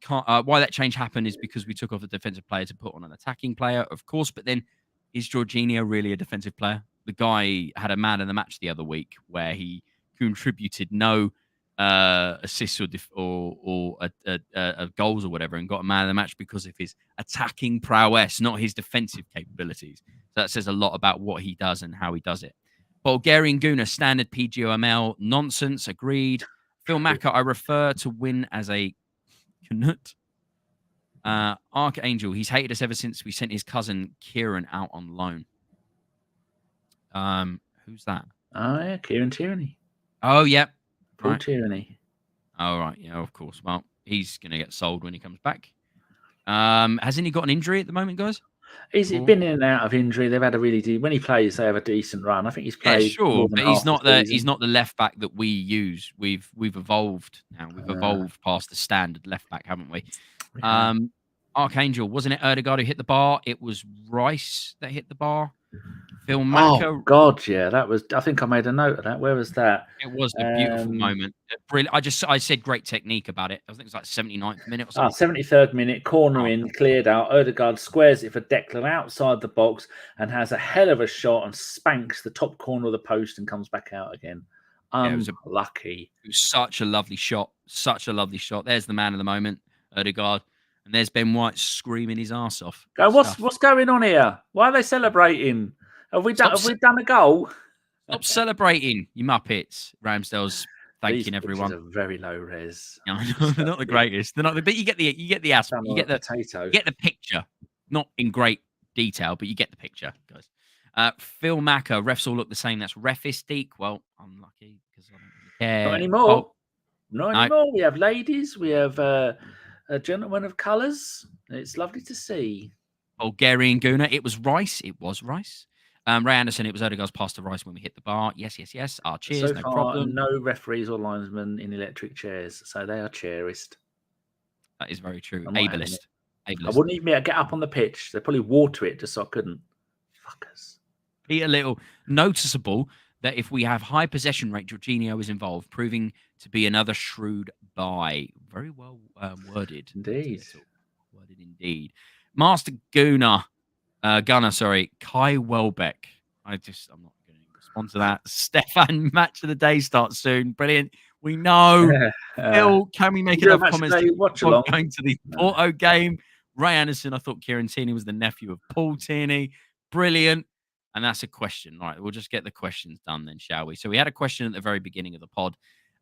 change happened is because we took off a defensive player to put on an attacking player, of course. But then, is Jorginho really a defensive player? The guy had a man in the match the other week where he contributed no assists or goals or whatever, and got a man of the match because of his attacking prowess, not his defensive capabilities. So that says a lot about what he does and how he does it. Bulgarian Guna, standard PGOML, nonsense, agreed. Phil Macker, I refer to win as a Knut. Archangel, he's hated us ever since we sent his cousin Kieran out on loan. Who's that? Oh, yeah, Kieran Tierney. Oh, yeah. Paul Tierney. Oh, right. Yeah, of course. Well, he's going to get sold when he comes back. Hasn't he got an injury at the moment, guys? He's been in and out of injury. They've had a really when he plays, they have a decent run. I think he's played. Yeah, sure, but he's not the left back that we use. We've evolved now. We've evolved past the standard left back, haven't we? Yeah. Archangel, wasn't it Odegaard who hit the bar? It was Rice that hit the bar. Phil Macker. Oh God, yeah, that was. I think I made a note of that. Where was that? It was a beautiful moment. Brilliant. I said great technique about it. I think it was like 79th minute or something. 73rd minute, corner in, cleared out. Odegaard squares it for Declan outside the box and has a hell of a shot and spanks the top corner of the post and comes back out again. It was lucky. It was such a lovely shot. Such a lovely shot. There's the man of the moment, Odegaard. And there's Ben White screaming his ass off. Go, what's going on here? Why are they celebrating? Have we done a goal? Stop celebrating, you muppets. Ramsdale's thanking These everyone. Are very low res. No, they're not the greatest. They're not. But you get the aspect. You get the picture. Not in great detail, but you get the picture, guys. Phil Macker, refs all look the same. That's refistique. Well, I'm lucky because I don't really care. Not anymore. Not anymore. We have ladies. We have a gentleman of colours. It's lovely to see. Bulgarian Guna. It was Rice. Ray Anderson, it was Odegaard's pass to Rice when we hit the bar. Yes. Cheers, no problem. No referees or linesmen in electric chairs, so they are chairist. That is very true. Ableist. I wouldn't even get up on the pitch. They'd probably water it just so I couldn't. Fuckers. Be a little noticeable that if we have high possession rate, Jorginho is involved, proving to be another shrewd buy. Very well worded. Indeed. Worded indeed. Master Gunner, Kai Welbeck. I'm not going to respond to that. Stefan, match of the day starts soon. Brilliant. We know. Phil, can we make enough comments going to the Porto game? Ray Anderson, I thought Kieran Tierney was the nephew of Paul Tierney. Brilliant. And that's a question. All right, we'll just get the questions done then, shall we? So we had a question at the very beginning of the pod,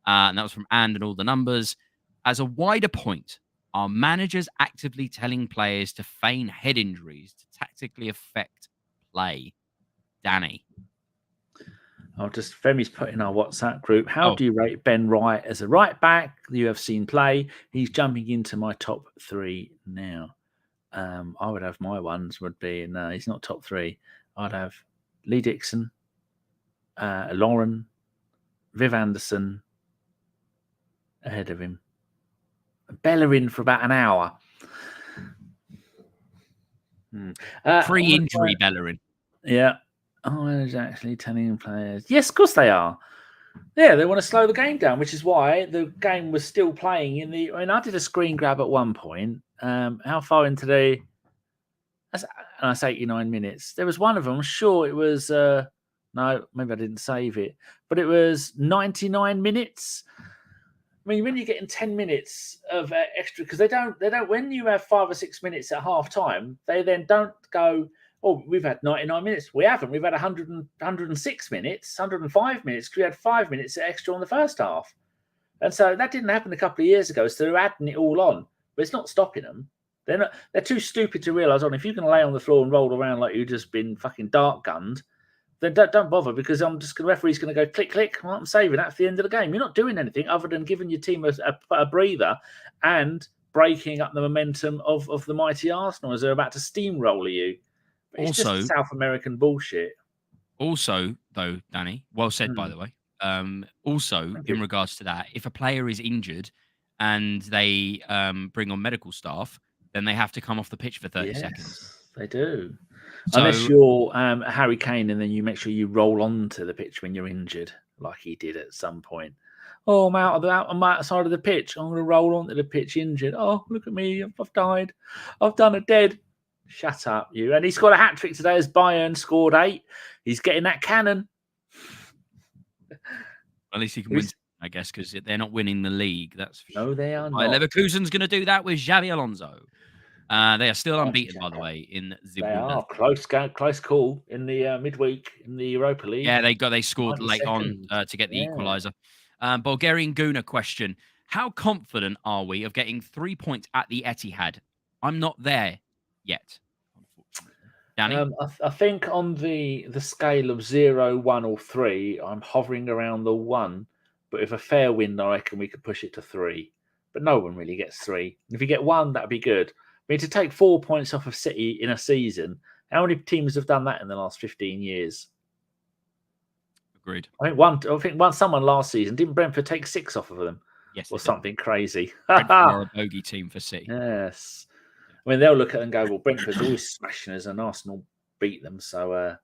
and that was from And All the Numbers. As a wider point, are managers actively telling players to feign head injuries to tactically affect play? Danny. Femi's put in our WhatsApp group. How do you rate Ben Wright as a right back you have seen play? He's jumping into my top 3 now. I would have my ones would be, no, he's not top 3. I'd have Lee Dixon, Lauren, Viv Anderson ahead of him. Bellerin for about an hour. Pre-injury Bellerin. Yeah. Oh, is actually telling players. Yes, of course they are. Yeah, they want to slow the game down, which is why the game was still playing in the. I mean, I did a screen grab at one point. How far into the? And I say 89 minutes. There was one of them. I'm sure it was. No, maybe I didn't save it, but it was 99 minutes. I mean, when you're getting 10 minutes of extra, because they don't. When you have 5 or 6 minutes at half time, they then don't go. Oh, we've had 99 minutes. We haven't. We've had 106 minutes, 105 minutes. We had 5 minutes extra on the first half. And so that didn't happen a couple of years ago. So they're adding it all on. But it's not stopping them. They're too stupid to realise, if you can lay on the floor and roll around like you've just been fucking dart gunned, then don't bother, because the referee's going to go click, click. Well, I'm saving that for the end of the game. You're not doing anything other than giving your team a breather and breaking up the momentum of the mighty Arsenal as they're about to steamroller you. It's also just South American bullshit. Also, though, Danny, well said, by the way. In regards to that, if a player is injured and they bring on medical staff, then they have to come off the pitch for 30 seconds. They do. So, unless you're Harry Kane and then you make sure you roll onto the pitch when you're injured, like he did at some point. Oh, I'm outside of the pitch. I'm going to roll onto the pitch injured. Oh, look at me. I've died. I've done a dead. Shut up, you. And he scored a hat-trick today as Bayern scored 8. He's getting that cannon. At least he can win, I guess, because they're not winning the league. No, they are not. Leverkusen's going to do that with Xavi Alonso. They are still unbeaten, by the way, in the They are. Close call in the midweek in the Europa League. Yeah, they scored late on to get the equaliser. Bulgarian Guna question. How confident are we of getting 3 points at the Etihad? I'm not there yet, unfortunately. Danny? I think on the scale of 0, 1, or 3, I'm hovering around the 1. But if a fair win, I reckon we could push it to 3. But no one really gets 3. If you get 1, that'd be good. I mean, to take 4 points off of City in a season, how many teams have done that in the last 15 years? Agreed. I think someone last season, didn't Brentford take 6 off of them? Yes. Or something crazy. Brentford are a bogey team for City. Yes. I mean, they'll look at it and go, well, Brentford's always smashing us and Arsenal beat them. So,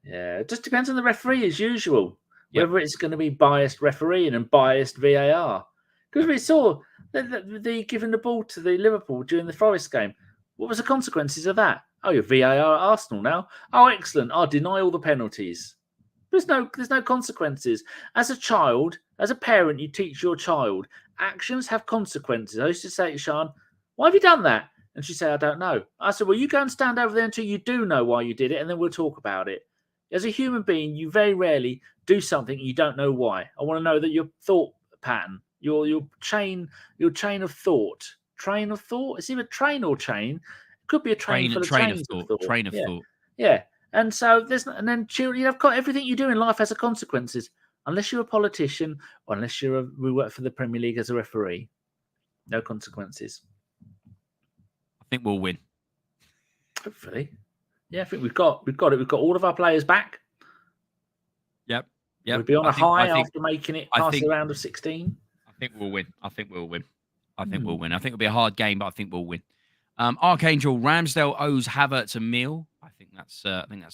it just depends on the referee as usual. Yep. Whether it's going to be biased refereeing and biased VAR. Because we saw the giving the ball to the Liverpool during the Forest game. What was the consequences of that? Oh, you're VAR at Arsenal now. Oh, excellent. I'll deny all the penalties. There's no consequences. As a child, as a parent, you teach your child actions have consequences. I used to say to Sean, Why have you done that? And she said, I don't know. I said, well, you go and stand over there until you do know why you did it, and then we'll talk about it. As a human being, you very rarely do something you don't know why. I want to know that your thought pattern, your chain of thought. Train of thought? It's either train or chain. It could be a train full of chains of thought. Train of thought. Yeah. And so and then children, you've got everything you do in life has a consequences. Unless you're a politician or unless we work for the Premier League as a referee. No consequences. I think we'll win. Hopefully. Yeah, I think we've got it. We've got all of our players back. Yep. We'll be on a high after making it past the round of 16. I think we'll win. I think we'll win. I think it'll be a hard game, but I think we'll win. Archangel Ramsdale owes Havertz a meal. I think that's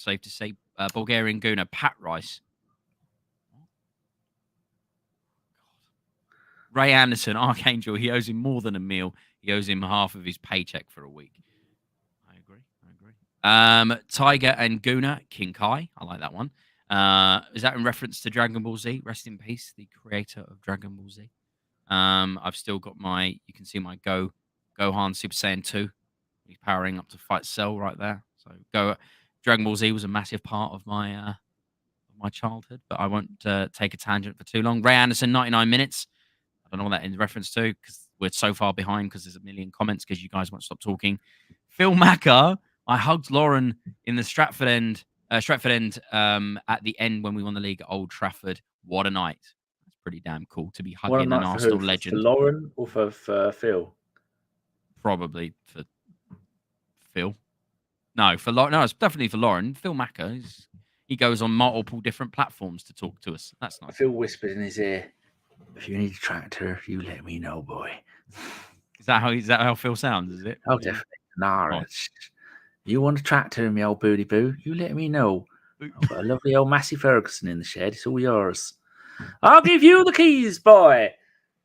safe to say. Bulgarian Guna Pat Rice. Ray Anderson, Archangel, he owes him more than a meal. He owes him half of his paycheck for a week. I agree. Tiger and Guna, King Kai. I like that one. Is that in reference to Dragon Ball Z? Rest in peace, the creator of Dragon Ball Z. I've still got you can see my Gohan Super Saiyan 2. He's powering up to fight Cell right there. So Dragon Ball Z was a massive part of my childhood, but I won't take a tangent for too long. Ray Anderson, 99 minutes. I don't know what that in reference to because we're so far behind because there's a million comments because you guys won't stop talking. Phil Macker, I hugged Lauren in the Stratford end at the end when we won the league at Old Trafford. What a night. That's pretty damn cool to be hugging an Arsenal legend. For Lauren or for Phil? Probably for Phil. No, for Lauren. No, it's definitely for Lauren. Phil Macker, he goes on multiple different platforms to talk to us. That's nice. Phil whispered in his ear, if you need a tractor, you let me know, boy. Is that how Phil sounds, is it? Oh, definitely. Nah, you want a tractor in me old booty boo, you let me know. I've got a lovely old Massey Ferguson in the shed. It's all yours. I'll give you the keys, boy.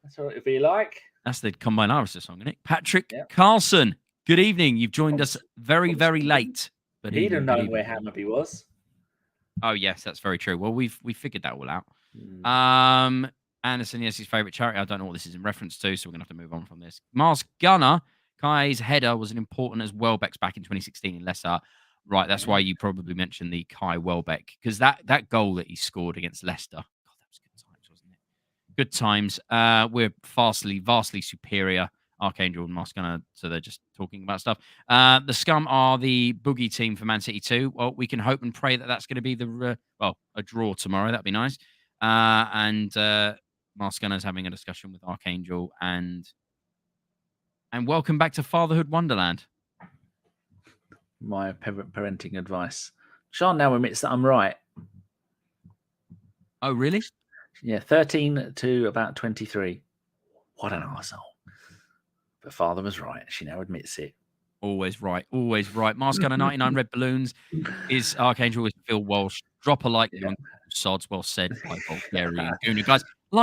That's what it'd be like. That's the Combine Harvester song, isn't it? Patrick Carlson, good evening. You've joined us very, very late. But he didn't know where Hammerby was. Oh, yes, that's very true. Well, we figured that all out. Anderson, yes, his favourite charity. I don't know what this is in reference to, so we're going to have to move on from this. Mars Gunner, Kai's header was an important as Welbeck's back in 2016 in Leicester. Right, that's why you probably mentioned the Kai Welbeck, because that goal that he scored against Leicester, God, that was good times, wasn't it? Good times. We're vastly superior, Archangel and Mars Gunner, so they're just talking about stuff. The Scum are the boogie team for Man City too. Well, we can hope and pray that that's going to be a draw tomorrow. That'd be nice. Mars Gunner's having a discussion with Archangel and welcome back to Fatherhood Wonderland. My parenting advice. Sean now admits that I'm right. Oh, really? Yeah, 13 to about 23. What an arsehole. But father was right. She now admits it. Always right. Always right. Mars Gunner, 99 red balloons. Is Archangel with Phil Walsh. Drop a like. Yeah. Sods, well said by Bulgarian Gunu. Guys,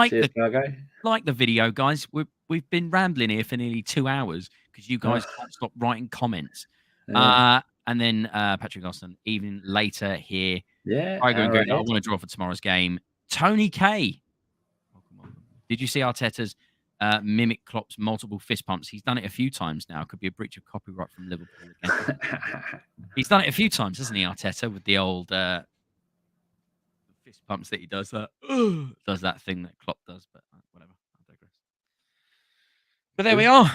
Cheers, the video, guys. We've been rambling here for nearly 2 hours because you guys can't stop writing comments. Yeah. And then Patrick Austin, even later here. Yeah. I want to draw for tomorrow's game. Tony K. Welcome. Did you see Arteta's mimic Klopp's multiple fist pumps? He's done it a few times now. Could be a breach of copyright from Liverpool again. He's done it a few times, hasn't he, Arteta, with the old fist pumps that he does. Does that thing that Klopp does, but whatever. I digress. But there we are.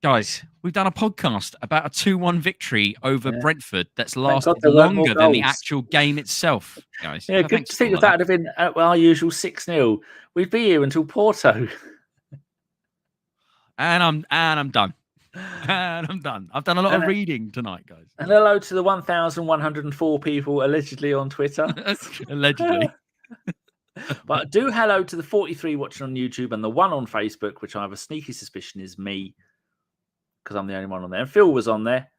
Guys, we've done a podcast about a 2-1 victory over Brentford that's lasted longer than the actual game itself, guys. Yeah, good to think if that had been our usual 6-0. We'd be here until Porto. And I'm done. And I'm done. I've done a lot of reading tonight, guys. And hello to the 1,104 people allegedly on Twitter. Allegedly. But do hello to the 43 watching on YouTube and the one on Facebook, which I have a sneaky suspicion is me. Because I'm the only one on there. And Phil was on there.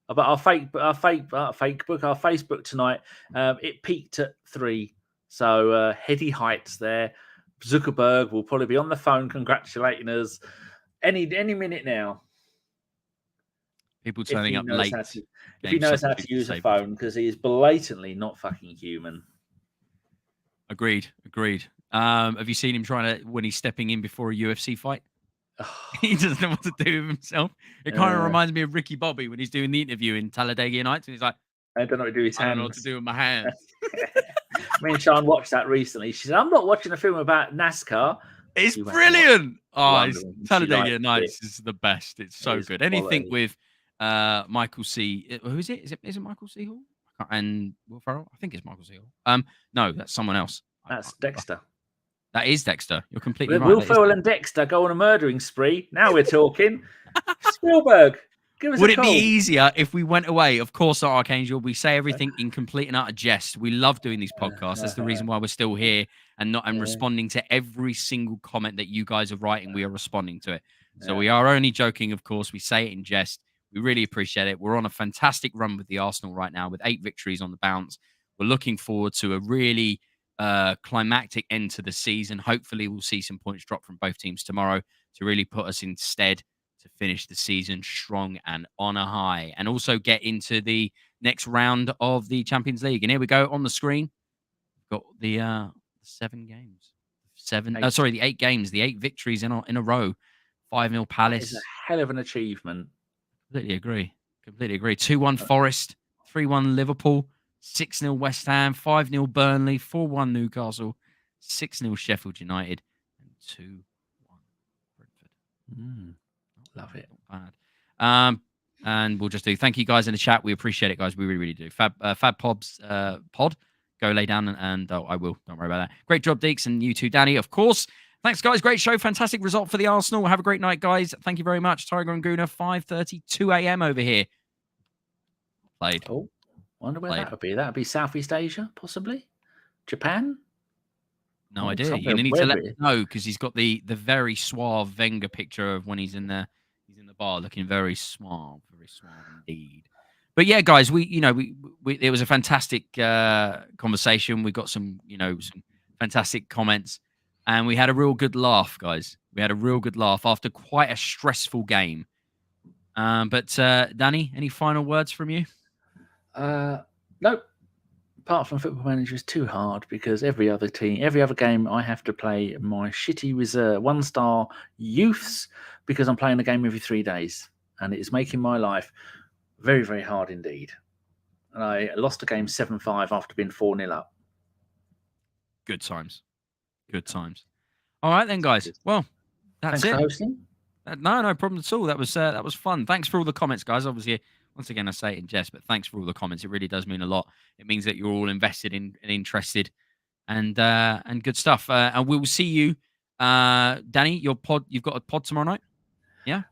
But our Facebook tonight, it peaked at 3. So heady heights there. Zuckerberg will probably be on the phone congratulating us any minute now. People turning up late. If he knows how to use a phone, because he is blatantly not fucking human. Agreed. Have you seen him when he's stepping in before a UFC fight? He doesn't know what to do with himself. It kind of reminds me of Ricky Bobby when he's doing the interview in Talladega Nights, and he's like, I don't know what to do with his hands. I don't know what to do with my hands. Me and Sean watched that recently. She said, I'm not watching a film about NASCAR. It's brilliant. Talladega liked Nights is the best. It's so good. Anything with Michael C. Who is it? Is it Michael C. Hall? And Will Ferrell? I think it's Michael C. Hall. No, that's someone else. That's Dexter. That is Dexter. You're completely right. Will Ferrell and Dexter go on a murdering spree. Now we're talking. Spielberg. Would it be easier if we went away? Of course, at Archangel, we say everything in complete and utter jest. We love doing these podcasts. That's the reason why we're still here and responding to every single comment that you guys are writing. We are responding to it. So we are only joking, of course. We say it in jest. We really appreciate it. We're on a fantastic run with the Arsenal right now with 8 victories on the bounce. We're looking forward to a really climactic end to the season. Hopefully, we'll see some points drop from both teams tomorrow to really put us in stead to finish the season strong and on a high, and also get into the next round of the Champions League. And here we go on the screen. We've got the 7 games. The 8 games, the 8 victories in a row. 5-0 Palace. It's a hell of an achievement. Completely agree. 2-1 Forest, 3-1 Liverpool, 6-0 West Ham, 5-0 Burnley, 4-1 Newcastle, 6-0 Sheffield United, and 2-1 Brentford. Love it. Not bad. And we'll just do thank you guys in the chat. We appreciate it, guys. We really, really do. Fab Pobs pod. Go lay down and I will. Don't worry about that. Great job, Deeks, and you too, Danny, of course. Thanks, guys. Great show. Fantastic result for the Arsenal. Have a great night, guys. Thank you very much. Tiger and Guna, 5:32 a.m. over here. Played. Oh, wonder where that would be. That would be Southeast Asia, possibly. Japan? No idea. You need to let me know because he's got the very suave Wenger picture of when he's in the bar, looking very suave indeed. But yeah, guys, we it was a fantastic conversation. We got some fantastic comments, and we had a real good laugh, guys. We had a real good laugh after quite a stressful game. But Danny, any final words from you? Nope. Apart from Football Manager is too hard because every other game I have to play my shitty reserve 1-star youths because I'm playing the game every 3 days, and it is making my life very, very hard indeed. And I lost a game 7-5 after being 4-0 up. Good times. All right then, guys. Well, that's Thanks for hosting. No problem at all. That was fun. Thanks for all the comments, guys. Obviously, once again, I say it in jest, but thanks for all the comments. It really does mean a lot. It means that you're all invested in and interested, and good stuff. And we will see you, Danny. Your pod. You've got a pod tomorrow night. Yeah.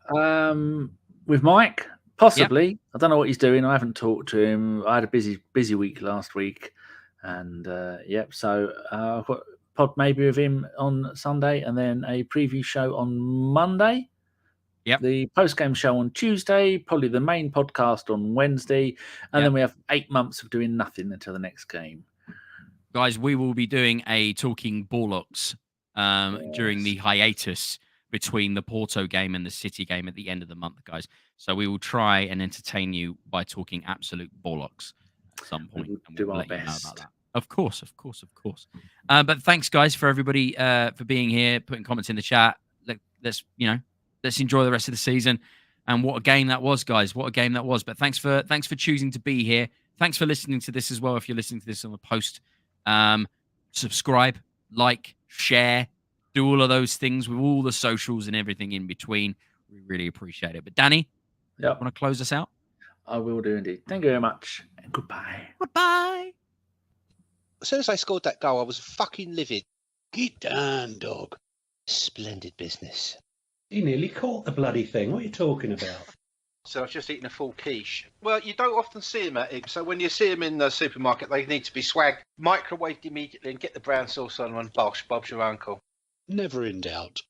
With Mike, possibly. Yep. I don't know what he's doing. I haven't talked to him. I had a busy week last week, and So I've got a pod maybe with him on Sunday, and then a preview show on Monday. Yep. The post-game show on Tuesday, probably the main podcast on Wednesday, and then we have 8 months of doing nothing until the next game. Guys, we will be doing a Talking Bollocks during the hiatus between the Porto game and the City game at the end of the month, guys. So we will try and entertain you by talking absolute bollocks at some point. We'll do our best. About that. Of course. But thanks, guys, for everybody for being here, putting comments in the chat. Let's enjoy the rest of the season. And what a game that was, guys. What a game that was. But thanks for choosing to be here. Thanks for listening to this as well. If you're listening to this on the post, subscribe, like, share, do all of those things with all the socials and everything in between. We really appreciate it. But Danny, want to close us out? I will do indeed. Thank you very much. And goodbye. Goodbye. As soon as I scored that goal, I was fucking livid. Get down, dog. Splendid business. You nearly caught the bloody thing. What are you talking about? So I've just eaten a full quiche. Well, you don't often see them at Ibs, so when you see them in the supermarket, they need to be swagged, microwaved immediately, and get the brown sauce on and bosh, Bob's your uncle. Never in doubt.